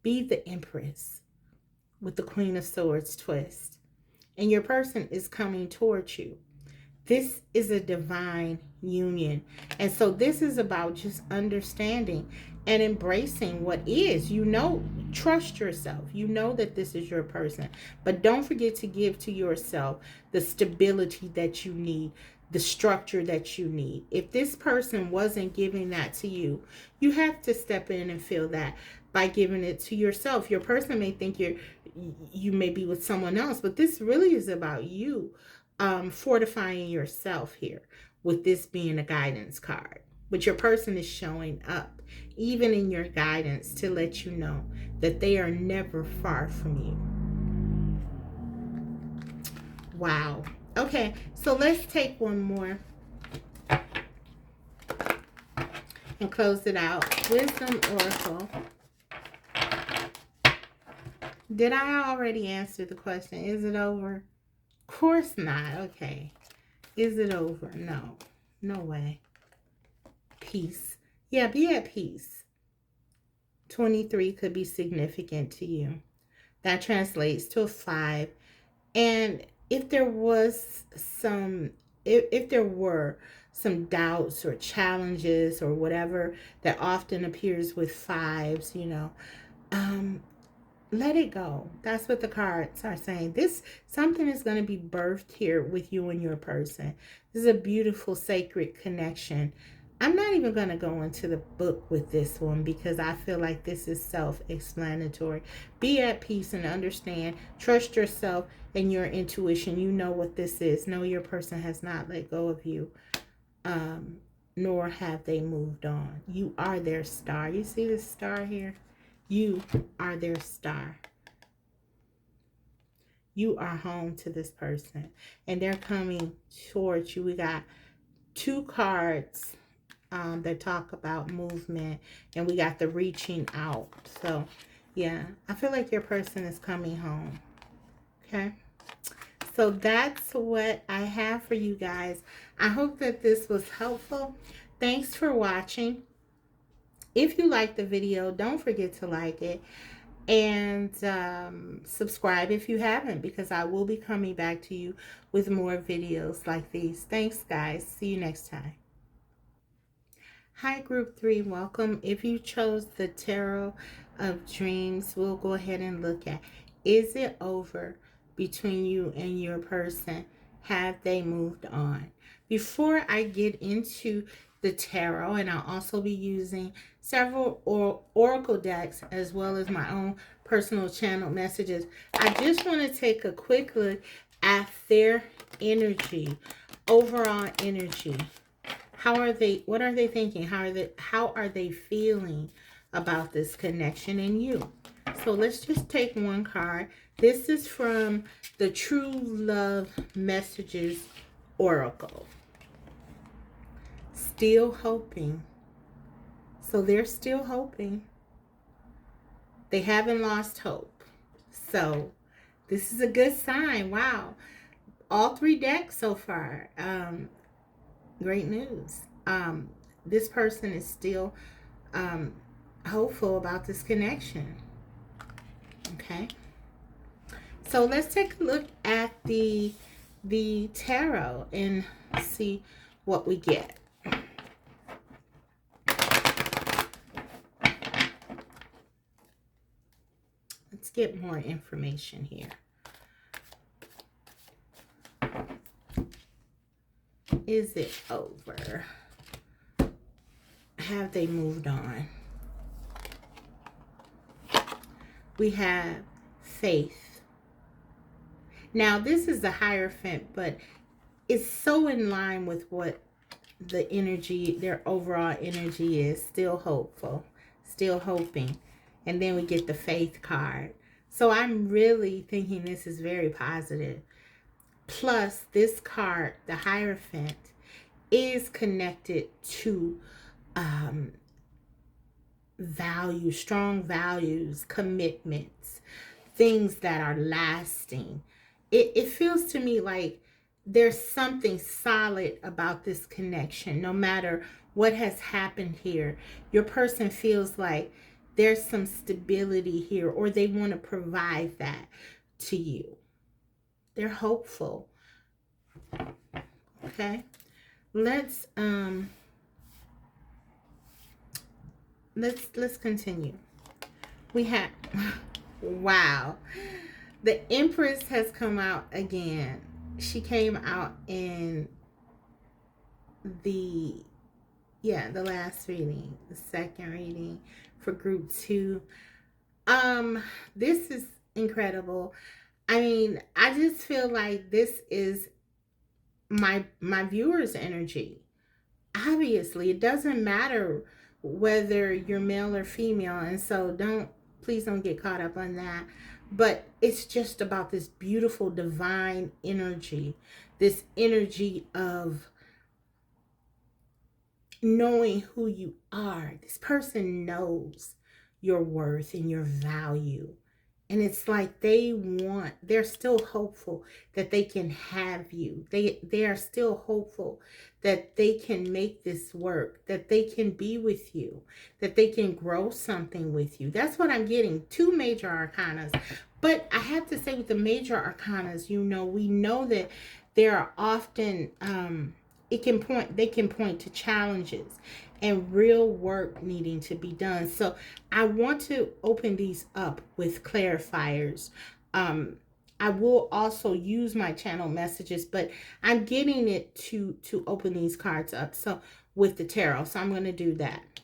Be the Empress with the Queen of Swords twist. And your person is coming towards you. This is a divine union. And so this is about just understanding and embracing what is. You know, trust yourself. You know that this is your person. But don't forget to give to yourself the stability that you need, the structure that you need. If this person wasn't giving that to you, you have to step in and feel that by giving it to yourself. Your person may think you may be with someone else, but this really is about you. Fortifying yourself here with this being a guidance card. But your person is showing up even in your guidance to let you know that they are never far from you. Wow. Okay, so let's take one more and close it out. Wisdom Oracle. Did I already answer the question? Is it over? Of course not. Okay. Is it over? No. No way. Peace. Yeah, be at peace. 23 could be significant to you. That translates to a 5. And if there was some, if there were some doubts or challenges or whatever that often appears with 5s, you know, let it go. That's what the cards are saying. Something is going to be birthed here with you and your person. This is a beautiful sacred connection. I'm not even going to go into the book with this one because I feel like this is self-explanatory. Be at peace and understand. Trust yourself and your intuition. You know what this is. Know your person has not let go of you, nor have they moved on. You are their star. You see this star here? You are their star. You are home to this person. And they're coming towards you. We got 2 cards that talk about movement. And we got the reaching out. So, yeah. I feel like your person is coming home. Okay? So that's what I have for you guys. I hope that this was helpful. Thanks for watching. If you like the video, don't forget to like it. And subscribe if you haven't, because I will be coming back to you with more videos like these. Thanks, guys. See you next time. Hi, Group 3. Welcome. If you chose the Tarot of Dreams, we'll go ahead and look at, is it over between you and your person? Have they moved on? Before I get into the tarot, and I'll also be using several oracle decks as well as my own personal channel messages, I just want to take a quick look at their energy, overall energy. How are they, what are they thinking? How are they feeling about this connection in you? So let's just take one card. This is from the True Love Messages Oracle. Still hoping. So they're still hoping. They haven't lost hope. So this is a good sign. Wow. All 3 decks so far. Great news. This person is still hopeful about this connection. Okay. So let's take a look at the tarot and see what we get. Let's get more information here. Is it over? Have they moved on? we have faith. Now, this is the Hierophant, but it's so in line with what the energy, their overall energy is. Still hopeful, still hoping. And then we get the faith card. So I'm really thinking this is very positive. Plus, this card, the Hierophant, is connected to values, strong values, commitments, things that are lasting. It feels to me like there's something solid about this connection. No matter what has happened here, your person feels like there's some stability here, or they want to provide that to you. They're hopeful. Okay, let's let's continue. We have wow, the Empress has come out again. She came out in the the last reading, the second reading for group 2. This is incredible. I mean, I just feel like this is my viewers' energy. Obviously, it doesn't matter whether you're male or female, and so please don't get caught up on that. But it's just about this beautiful divine energy, this energy of knowing who you are. This person knows your worth and your value. And it's like they're still hopeful that they can have you. They are still hopeful that they can make this work, that they can be with you, that they can grow something with you. That's what I'm getting. 2 major arcanas. But I have to say, with the major arcanas, we know that there are often they can point to challenges and real work needing to be done. So I want to open these up with clarifiers. I will also use my channel messages, but I'm getting it to open these cards up. So with the tarot, so I'm going to do that.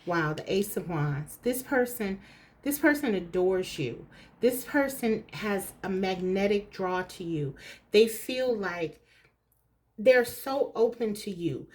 Wow, the Ace of Wands. This person adores you. This person has a magnetic draw to you. They feel like they're so open to you.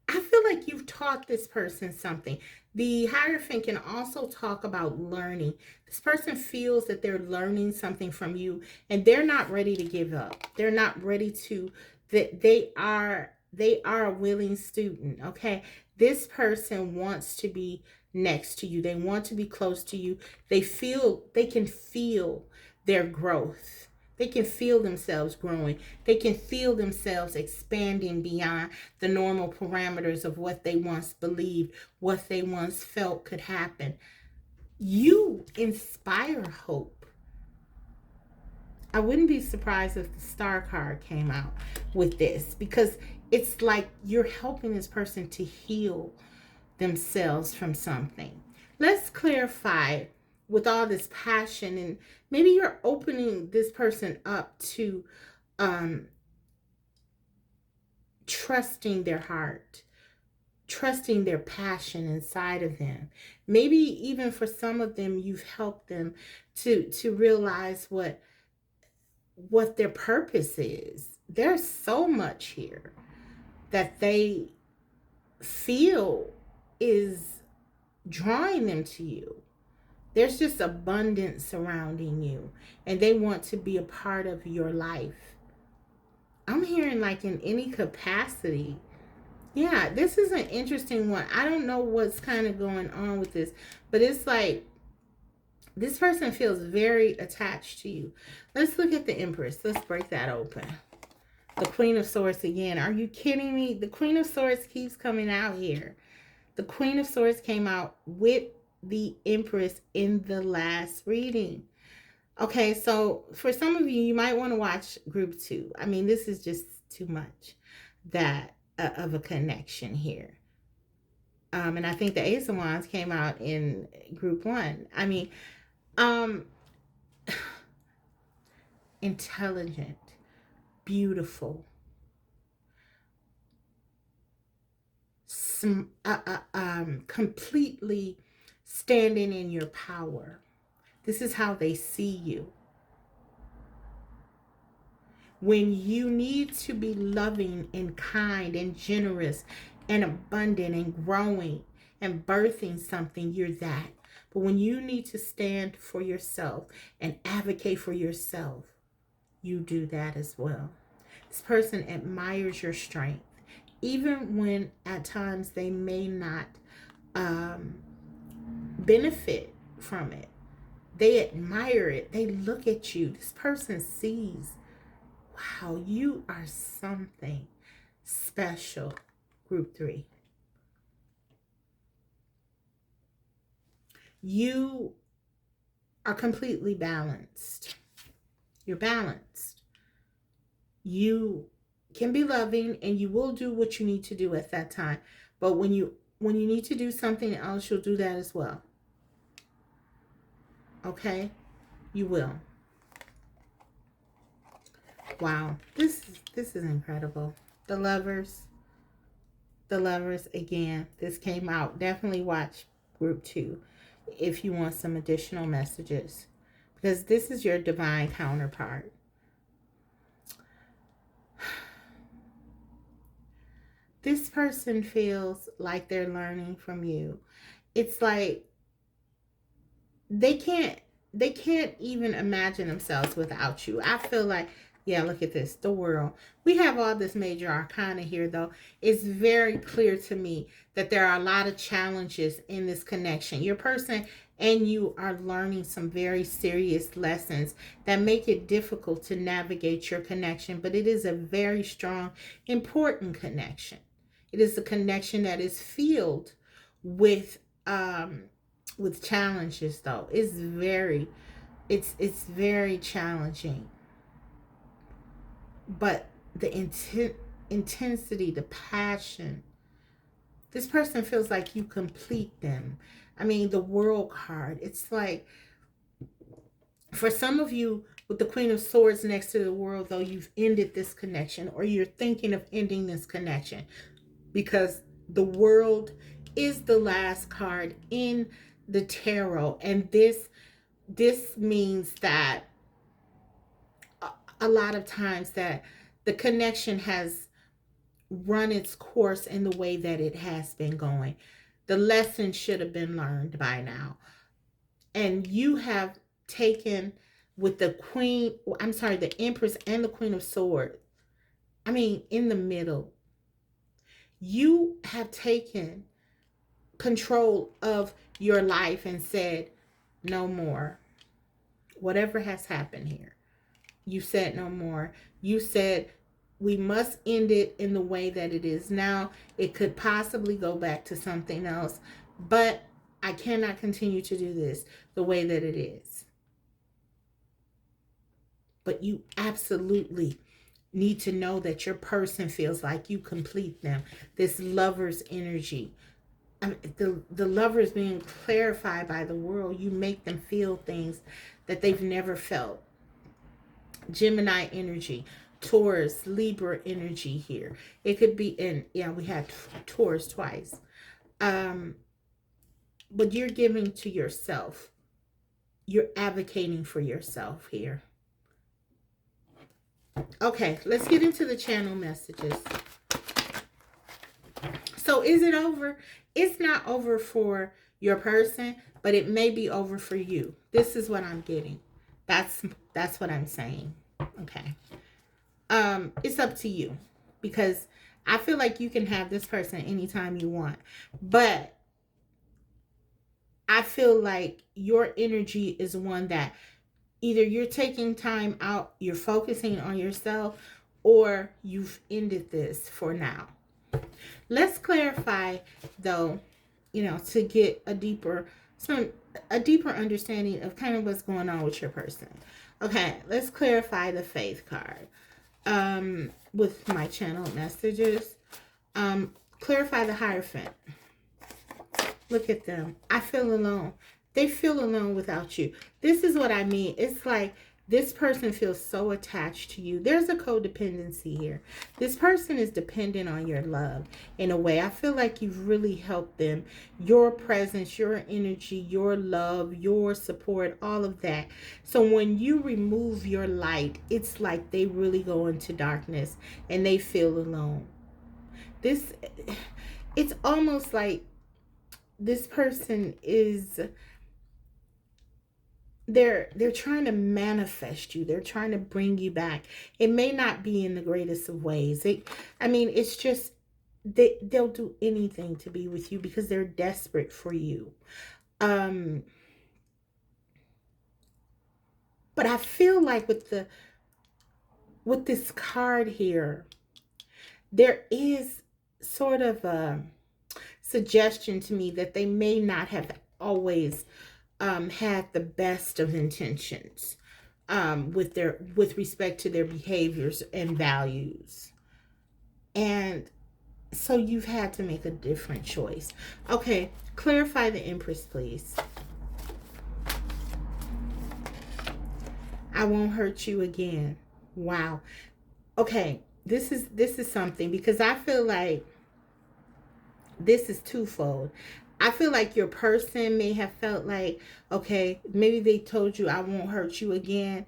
I feel like you've taught this person something. The Hierophant can also talk about learning. This person feels that they're learning something from you, and they're not ready to give up. They're not ready to, that they are a willing student, okay? This person wants to be next to you. They want to be close to you. They can feel their growth. They can feel themselves growing. They can feel themselves expanding beyond the normal parameters of what they once believed, what they once felt could happen. You inspire hope. I wouldn't be surprised if the Star card came out with this, because it's like you're helping this person to heal themselves from something. Let's clarify with all this passion, and maybe you're opening this person up to trusting their heart, trusting their passion inside of them. Maybe even for some of them, you've helped them to realize what their purpose is. There's so much here that they feel is drawing them to you. There's just abundance surrounding you, and they want to be a part of your life. I'm hearing like in any capacity. Yeah, this is an interesting one. I don't know what's kind of going on with this, but it's like this person feels very attached to you. Let's look at the Empress. Let's break that open. The Queen of Swords again. Are you kidding me? The Queen of Swords keeps coming out here. The Queen of Swords came out with the Empress in the last reading. Okay, so for some of you, you might want to watch group 2. I mean, this is just too much of a connection here. And I think the Ace of Wands came out in group 1. I mean, intelligent, beautiful, completely standing in your power. This is how they see you. When you need to be loving and kind and generous and abundant and growing and birthing something, you're that. But when you need to stand for yourself and advocate for yourself, you do that as well. This person admires your strength, even when at times they may not benefit from it. They admire it. They look at you. This person sees, wow, you are something special. Group 3. You are completely balanced. You're balanced. You can be loving and you will do what you need to do at that time. But when you need to do something else, you'll do that as well. Okay? You will. Wow. This is incredible. The lovers again. This came out. Definitely watch group 2 if you want some additional messages, because this is your divine counterpart. This person feels like they're learning from you. It's like they can't even imagine themselves without you. I feel like, yeah, look at this, the world. We have all this major arcana here, though. It's very clear to me that there are a lot of challenges in this connection. Your person and you are learning some very serious lessons that make it difficult to navigate your connection, but it is a very strong, important connection. It is a connection that is filled with challenges, though. It's very challenging. But the intensity, the passion, this person feels like you complete them. I mean, the world card, it's like, for some of you, with the Queen of Swords next to the world, though, you've ended this connection, or you're thinking of ending this connection, because the world is the last card in the tarot, and this means that a lot of times that the connection has run its course in the way that it has been going. The lesson should have been learned by now, and you have taken with the the Empress and the Queen of Swords, I mean, in the middle, you have taken control of your life and said, no more. Whatever has happened here, you said no more. You said we must end it in the way that it is now. It could possibly go back to something else, but I cannot continue to do this the way that it is. But you absolutely need to know that your person feels like you complete them. This lover's energy. The lover is being clarified by the world. You make them feel things that they've never felt. Gemini energy, Taurus, Libra energy here. It could be we had Taurus twice. But you're giving to yourself. You're advocating for yourself here. Okay, let's get into the channel messages. So is it over? It's not over for your person, but it may be over for you. This is what I'm getting. That's what I'm saying. Okay. It's up to you, because I feel like you can have this person anytime you want, but I feel like your energy is one that either you're taking time out, you're focusing on yourself, or you've ended this for now. Let's clarify, though, to get a deeper understanding of kind of what's going on with your person. Okay, let's clarify the Faith card with my channel messages. Clarify the Hierophant. Look at them. I feel alone. They feel alone without you. This is what I mean. It's like This person feels so attached to you. There's a codependency here. This person is dependent on your love in a way. I feel like you've really helped them. Your presence, your energy, your love, your support, all of that. So when you remove your light, it's like they really go into darkness and they feel alone. This, it's almost like this person is, they're trying to manifest you. They're trying to bring you back. It may not be in the greatest of ways. It's just they'll do anything to be with you because they're desperate for you. But I feel like with this card here, there is sort of a suggestion to me that they may not have always had the best of intentions with respect to their behaviors and values. And so you've had to make a different choice. Okay, clarify the Empress, please. I won't hurt you again. Wow. Okay, this is something, because I feel like this is twofold. I feel like your person may have felt like, okay, maybe they told you, I won't hurt you again.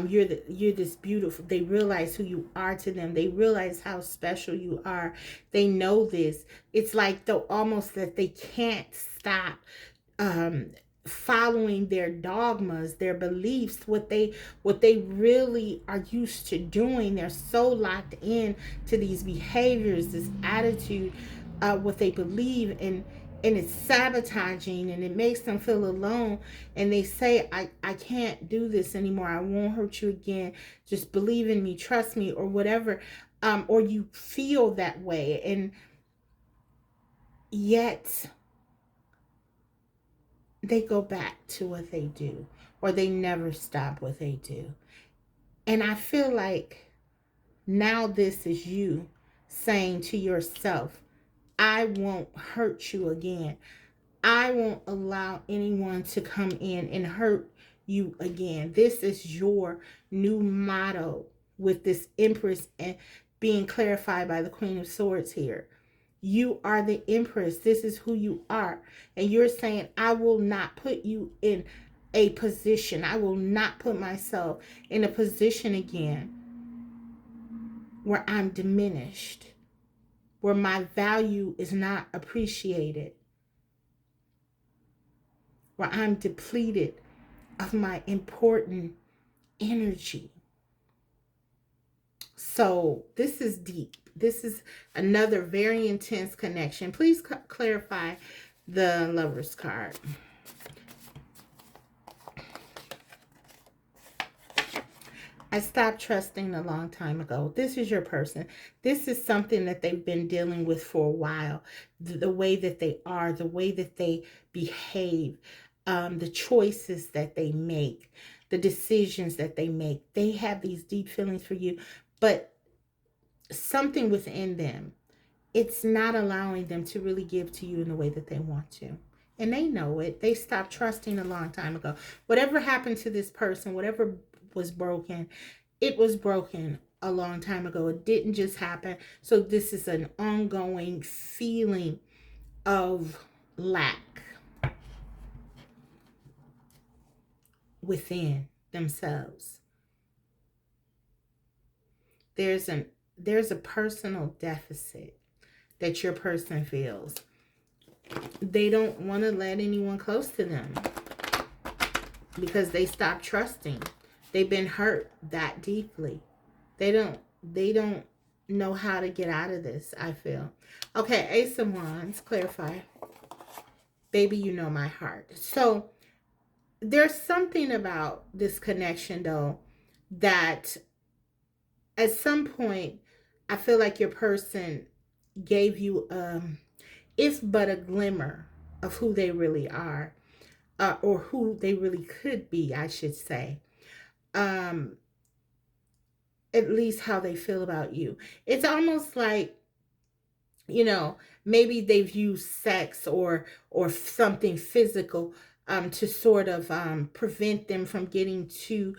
You're this beautiful. They realize who you are to them. They realize how special you are. They know this. It's like though almost that they can't stop following their dogmas, their beliefs, what they really are used to doing. They're so locked in to these behaviors, this attitude, what they believe in, and it's sabotaging, and it makes them feel alone, and they say, I can't do this anymore. I won't hurt you again. Just believe in me, trust me, or whatever. Or you feel that way, and yet they go back to what they do, or they never stop what they do. And I feel like now this is you saying to yourself, I won't hurt you again. I won't allow anyone to come in and hurt you again. This is your new motto with this Empress and being clarified by the Queen of Swords here. You are the Empress. This is who you are. And you're saying, I will not put you in a position. I will not put myself in a position again where I'm diminished, where my value is not appreciated, where I'm depleted of my important energy. So this is deep. This is another very intense connection. Please clarify the Lover's card. I stopped trusting a long time ago. This is your person. This is something that they've been dealing with for a while. The way that they are, the way that they behave, the choices that they make, the decisions that they make. They have these deep feelings for you, but something within them, it's not allowing them to really give to you in the way that they want to. And they know it. They stopped trusting a long time ago. Whatever happened to this person, whatever was broken, it was broken a long time ago. It didn't just happen. So this is an ongoing feeling of lack within themselves. There's a personal deficit that your person feels. They don't want to let anyone close to them because they stopped trusting. They've been hurt that deeply. They don't know how to get out of this, I feel. Okay, Ace of Wands, clarify. Baby, you know my heart. So there's something about this connection, though, that at some point, I feel like your person gave you, if but a glimmer of who they really are, or who they really could be, I should say. At least how they feel about you. It's almost like, maybe they've used sex or something physical to sort of prevent them from getting to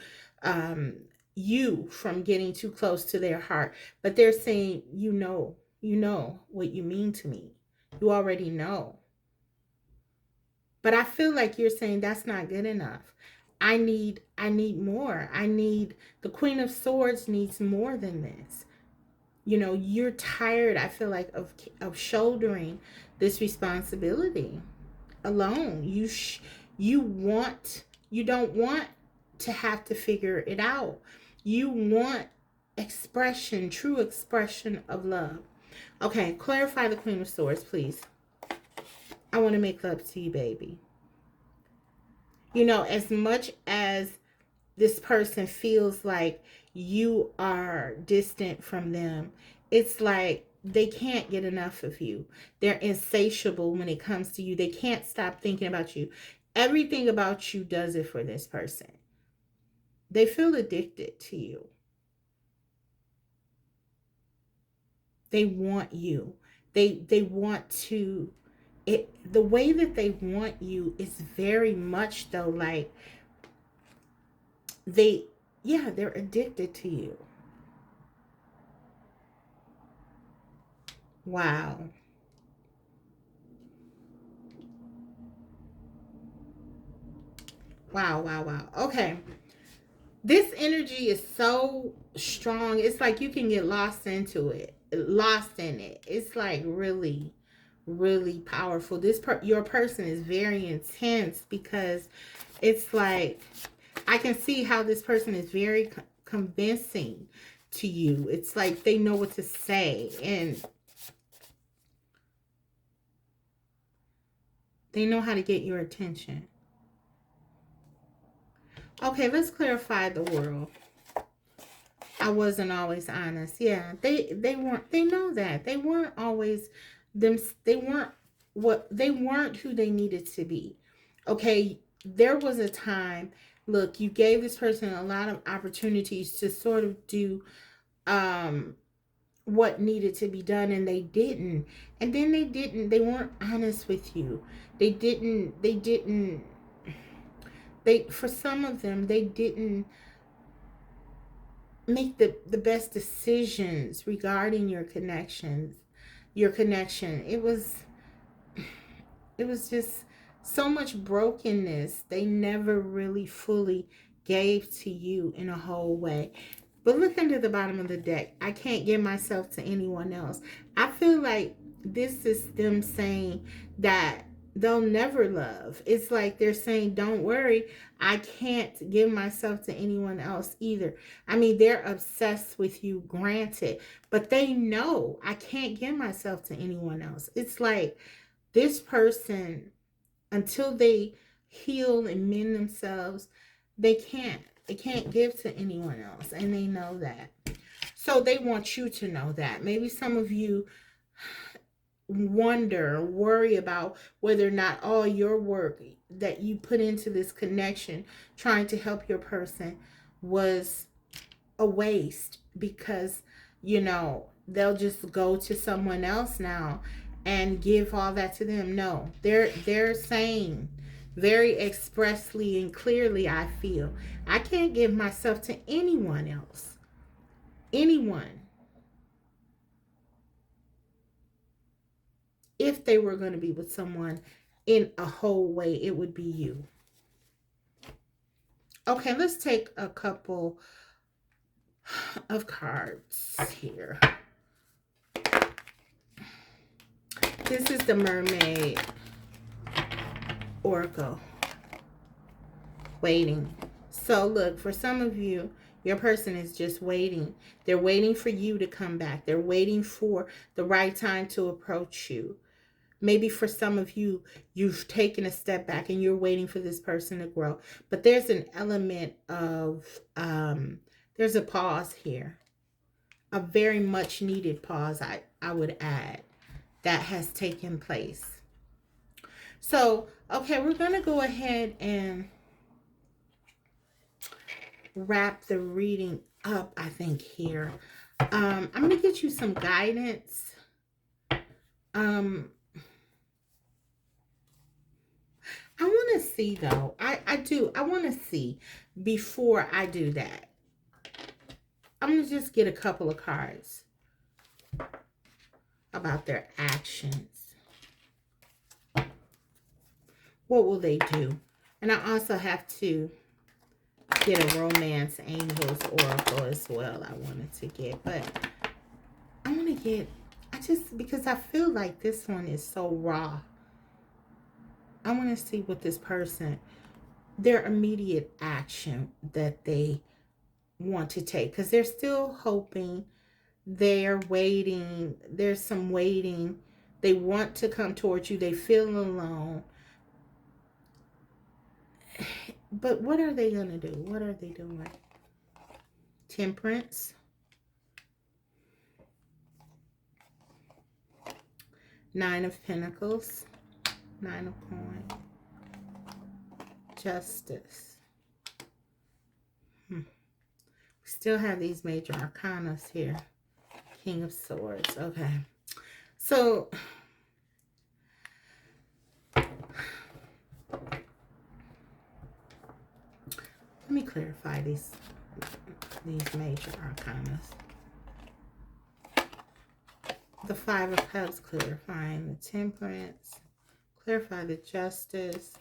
you from getting too close to their heart. But they're saying, you know what you mean to me. You already know. But I feel like you're saying that's not good enough. I need more. I need the Queen of Swords needs more than this. You know, you're tired, I feel like, of shouldering this responsibility alone. You don't want to have to figure it out. You want expression, true expression of love. Okay, clarify the Queen of Swords, please. I want to make love to you, baby. You know, as much as this person feels like you are distant from them, it's like they can't get enough of you. They're insatiable when it comes to you. They can't stop thinking about you. Everything about you does it for this person. They feel addicted to you. They want you. They want to the way that they want you is very much though like they're addicted to you. Wow. Wow, wow, wow. Okay. This energy is so strong. It's like you can get lost into it. Lost in it. It's like really, really powerful. Your person is very intense because it's like I can see how this person is very convincing to you. It's like they know what to say and they know how to get your attention. Okay, let's clarify the world. I wasn't always honest. Yeah, they weren't. They know that they weren't always them. They weren't who they needed to be. Okay, there was a time. Look, you gave this person a lot of opportunities to sort of do what needed to be done, and they didn't. And then they didn't. They weren't honest with you. They didn't. They didn't. They for some of them they didn't make the best decisions regarding your connection. It was just so much brokenness. They never really fully gave to you in a whole way. But look under the bottom of the deck. I can't give myself to anyone else. I feel like this is them saying that they'll never love. It's like they're saying, don't worry, I can't give myself to anyone else either. I mean, they're obsessed with you, granted, but they know I can't give myself to anyone else. It's like this person, until they heal and mend themselves, they can't give to anyone else, and they know that. So they want you to know that. Maybe some of you worry about whether or not all your work that you put into this connection trying to help your person was a waste, because they'll just go to someone else now and give all that to them. No, they're saying very expressly and clearly, I feel I can't give myself to anyone else. Anyone. If they were going to be with someone in a whole way, it would be you. Okay, let's take a couple of cards here. This is the Mermaid Oracle. Waiting. So look, for some of you, your person is just waiting. They're waiting for you to come back. They're waiting for the right time to approach you. Maybe for some of you, you've taken a step back and you're waiting for this person to grow. But there's an element of, there's a pause here. A very much needed pause, I would add, that has taken place. So, okay, we're going to go ahead and wrap the reading up, I think, here. I'm going to get you some guidance. I want to see, though. I I want to see before I do that. I'm going to just get a couple of cards about their actions. What will they do? And I also have to get a romance angels oracle as well. I wanted to get, but I want to get, because I feel like this one is so raw. I want to see what this person, their immediate action that they want to take, because they're still hoping, they're waiting, there's some waiting, they want to come towards you, they feel alone, but what are they going to do? What are they doing? Temperance, Nine of Pentacles, Nine of Coins, Justice. We still have these major arcanas here. King of Swords. Okay. So, let me clarify these major arcanas. The Five of Cups, clarifying the Temperance. Clarify the Justice.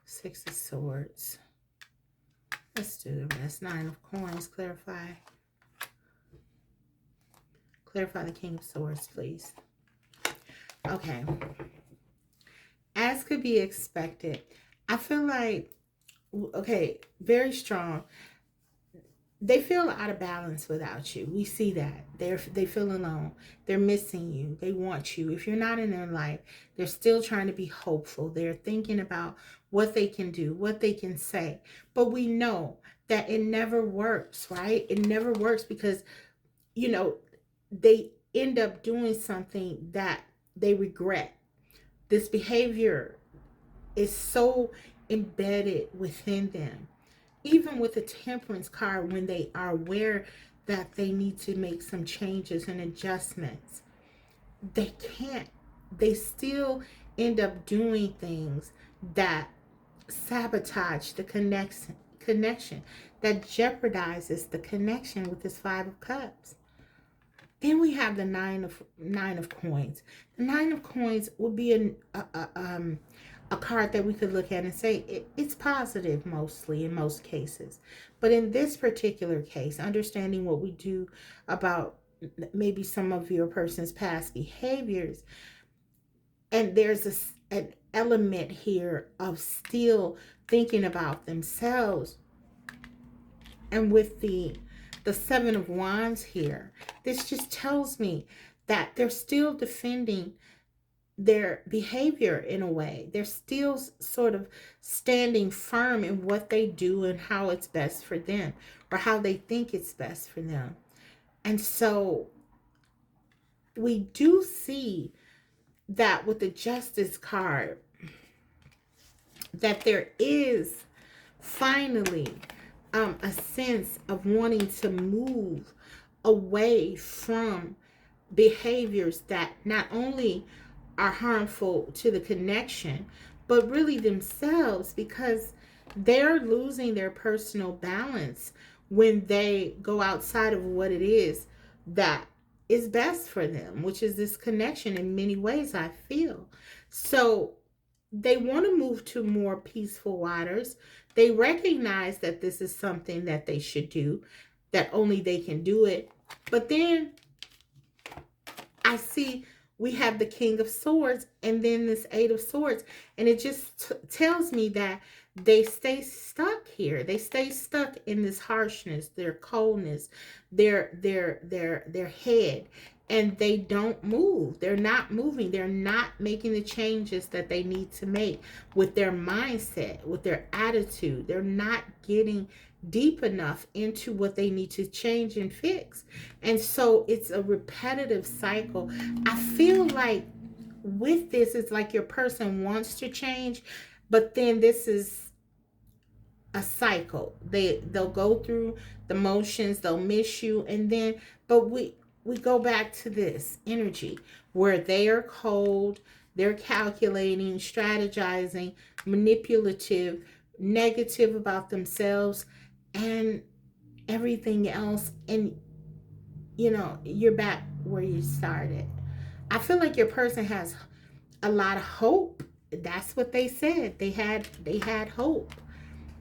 Six of Swords. Let's do the rest. Nine of Coins, clarify. Clarify the King of Swords, please. Okay. As could be expected, I feel like, okay, very strong. They feel out of balance without you. We see that. They feel alone. They're missing you. They want you. If you're not in their life, they're still trying to be hopeful. They're thinking about what they can do, what they can say. But we know that it never works, right? It never works because, you know, they end up doing something that they regret. This behavior is so embedded within them. Even with the Temperance card, when they are aware that they need to make some changes and adjustments, they can't. They still end up doing things that sabotage the connection, that jeopardizes the connection with this Five of Cups. Then we have the Nine of Coins. The Nine of Coins would be a card that we could look at and say it's positive mostly in most cases. But in this particular case, understanding what we do about maybe some of your person's past behaviors, and there's an element here of still thinking about themselves. And with the Seven of Wands here, this just tells me that they're still defending their behavior in a way. They're still sort of standing firm in what they do and how it's best for them, or how they think it's best for them. And so we do see that with the Justice card, that there is finally a sense of wanting to move away from behaviors that not only are harmful to the connection, but really themselves, because they're losing their personal balance when they go outside of what it is that is best for them, which is this connection in many ways, I feel. So they want to move to more peaceful waters. They recognize that this is something that they should do, that only they can do it. But then I see we have the King of Swords and then this Eight of Swords. And it just tells me that they stay stuck here. They stay stuck in this harshness, their coldness, their head. And they don't move. They're not moving. They're not making the changes that they need to make with their mindset, with their attitude. They're not getting deep enough into what they need to change and fix. And so it's a repetitive cycle. I feel like with this, it's like your person wants to change, but then this is a cycle. They'll go through the motions, they'll miss you, and then, but we go back to this energy where they are cold, they're calculating, strategizing, manipulative, negative about themselves and everything else, and you're back where you started. I feel like your person has a lot of hope. That's what they said. They had hope.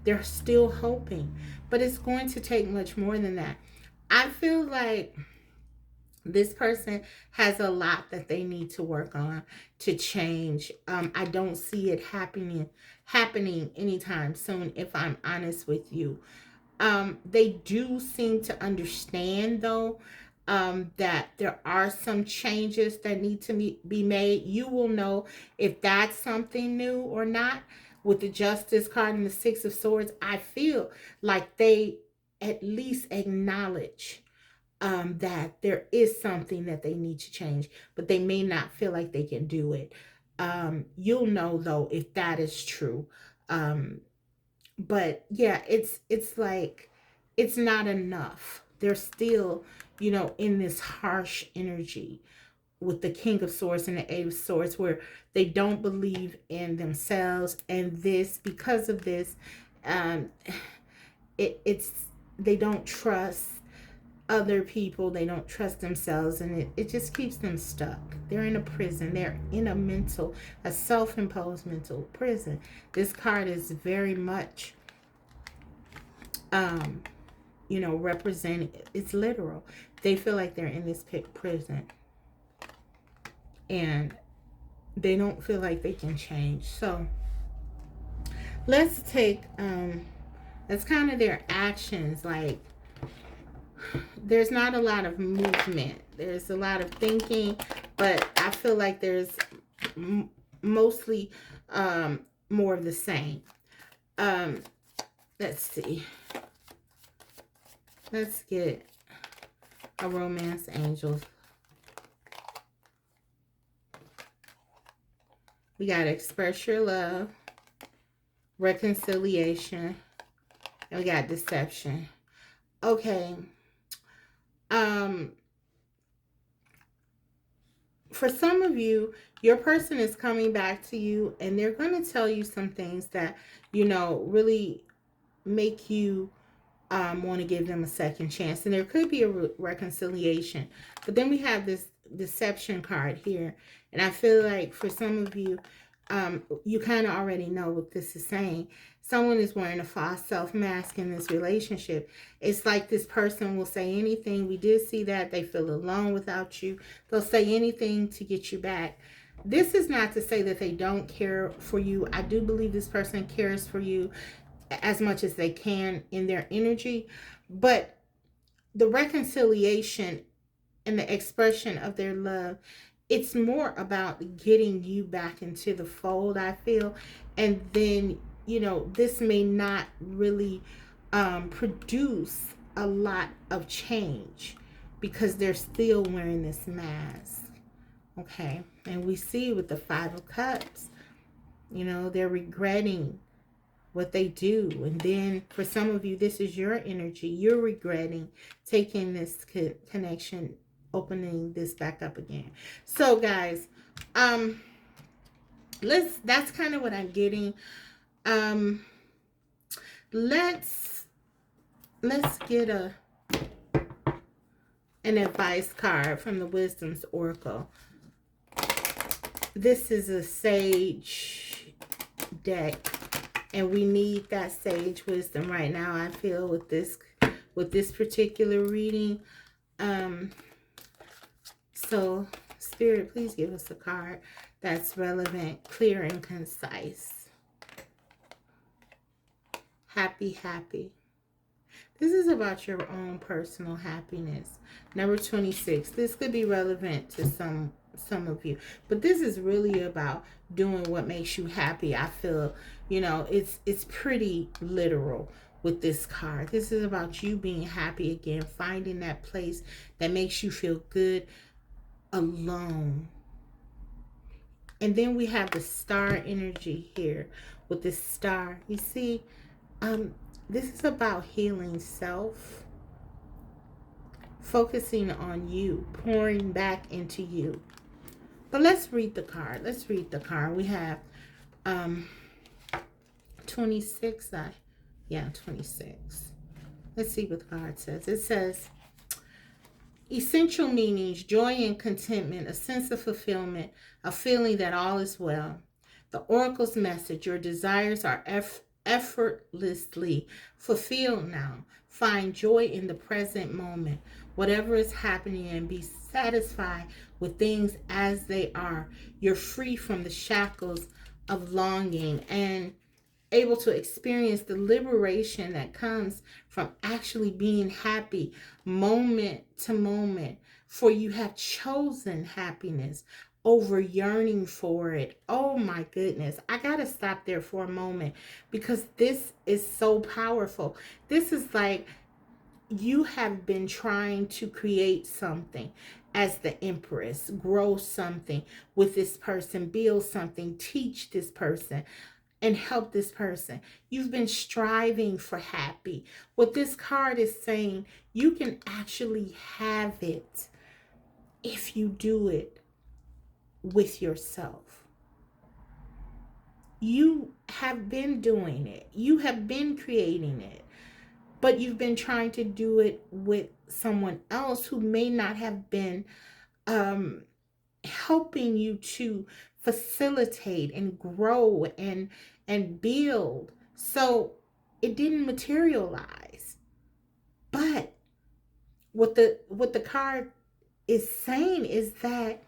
They're still hoping, but it's going to take much more than that. I feel like this person has a lot that they need to work on to change. I don't see it happening anytime soon, if I'm honest with you. They do seem to understand, though, that there are some changes that need to be made. You will know if that's something new or not. With the Justice card and the Six of Swords, I feel like they at least acknowledge that there is something that they need to change, but they may not feel like they can do it. You'll know, though, if that is true. But yeah, it's like it's not enough. They're still, in this harsh energy with the King of Swords and the Eight of Swords, where they don't believe in themselves, and this because of this, um, it's they don't trust other people, they don't trust themselves, and it just keeps them stuck. They're in a prison. They're in a self-imposed mental prison. This card is very much representing, it's literal. They feel like they're in this prison, and they don't feel like they can change. So let's take that's kind of their actions. Like, there's not a lot of movement. There's a lot of thinking, but I feel like there's mostly more of the same. Let's see. Let's get a romance angel. We got express your love, reconciliation, and we got deception. Okay. For some of you, your person is coming back to you, and they're going to tell you some things that, really make you want to give them a second chance. And there could be a reconciliation. But then we have this deception card here. And I feel like for some of you, you kind of already know what this is saying. Someone is wearing a false self mask in this relationship. It's like this person will say anything. We did see that. They feel alone without you. They'll say anything to get you back. This is not to say that they don't care for you. I do believe this person cares for you as much as they can in their energy. But the reconciliation and the expression of their love, it's more about getting you back into the fold, I feel. And then, this may not really produce a lot of change because they're still wearing this mask. Okay. And we see with the Five of Cups, they're regretting what they do. And then for some of you, this is your energy. You're regretting taking this connection, opening this back up again. So guys, that's kind of what I'm getting. Let's get an advice card from the Wisdom's Oracle. This is a sage deck, and we need that sage wisdom right now, I feel, with this particular reading. So Spirit, please give us a card that's relevant, clear, and concise. Happy. This is about your own personal happiness. Number 26. This could be relevant to some of you, but this is really about doing what makes you happy. I feel, it's pretty literal with this card. This is about you being happy again, finding that place that makes you feel good alone. And then we have the star energy here with this star. You see, this is about healing self, focusing on you, pouring back into you. But let's read the card. We have 26. 26. Let's see what the card says. It says, essential meanings: joy and contentment, a sense of fulfillment, a feeling that all is well. The Oracle's message: your desires are effortlessly fulfilled now. Find joy in the present moment, whatever is happening, and be satisfied with things as they are. You're free from the shackles of longing and able to experience the liberation that comes from actually being happy moment to moment. For you have chosen happiness over yearning for it. Oh my goodness. I gotta stop there for a moment because this is so powerful. This is like you have been trying to create something as the Empress, grow something with this person, build something, teach this person, and help this person. You've been striving for happy. What this card is saying, you can actually have it if you do it with yourself. You have been doing it. You have been creating it. But you've been trying to do it with someone else who may not have been helping you to facilitate and grow and build. So it didn't materialize. But what the card is saying is that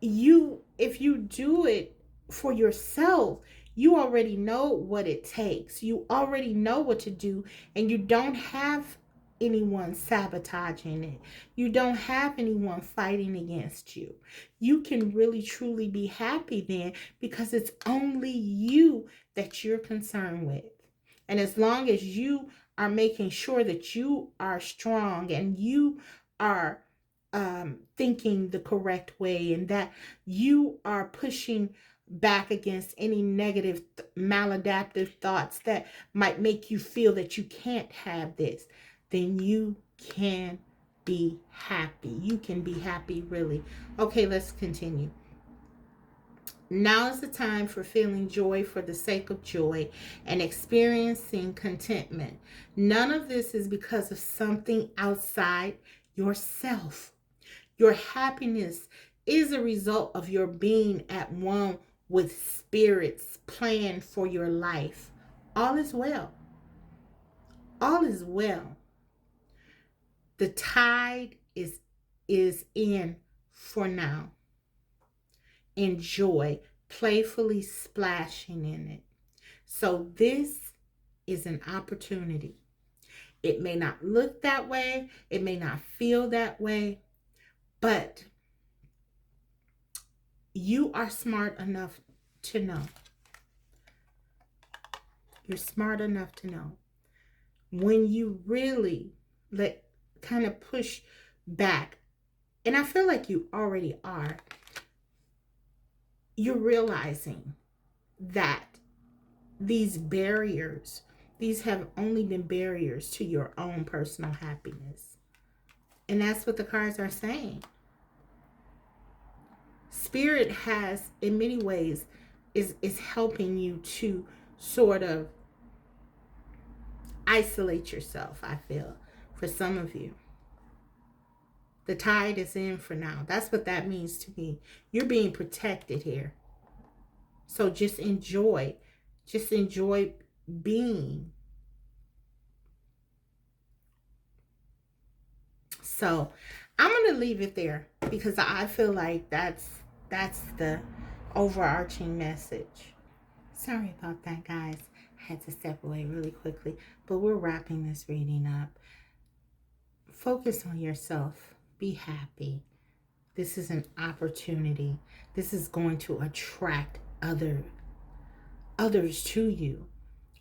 if you do it for yourself, you already know what it takes. You already know what to do, and you don't have anyone sabotaging it. You don't have anyone fighting against you. You can really truly be happy then because it's only you that you're concerned with. And as long as you are making sure that you are strong and you are thinking the correct way, and that you are pushing back against any negative maladaptive thoughts that might make you feel that you can't have this, then you can be happy. You can be happy, really. Okay, let's continue. Now is the time for feeling joy for the sake of joy and experiencing contentment. None of this is because of something outside yourself. Your happiness is a result of your being at one with Spirit's plan for your life. All is well. All is well. The tide is in for now. Enjoy playfully splashing in it. So this is an opportunity. It may not look that way. It may not feel that way. But you are smart enough to know. You're smart enough to know. When you really kind of push back, and I feel like you already are, you're realizing that these barriers, these have only been barriers to your own personal happiness. And that's what the cards are saying. Spirit has, in many ways, is helping you to sort of isolate yourself, I feel, for some of you. The tide is in for now. That's what that means to me. You're being protected here. So just enjoy. Just enjoy being. So I'm going to leave it there because I feel like that's the overarching message. Sorry about that, guys. I had to step away really quickly, but we're wrapping this reading up. Focus on yourself. Be happy. This is an opportunity. This is going to attract others to you,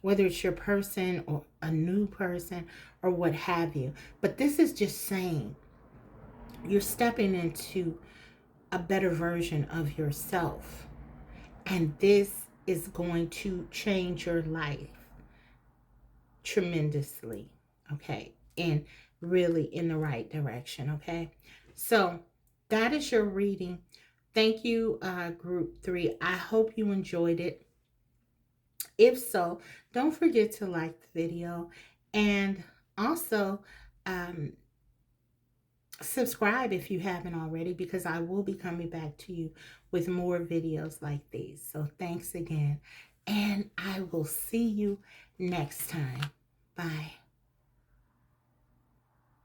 whether it's your person or a new person or what have you. But this is just saying you're stepping into a better version of yourself. And this is going to change your life tremendously, okay? And really in the right direction, okay? So that is your reading. Thank you, group 3. I hope you enjoyed it. If so, don't forget to like the video, and also um, subscribe if you haven't already, because I will be coming back to you with more videos like these. So thanks again, and I will see you next time. Bye.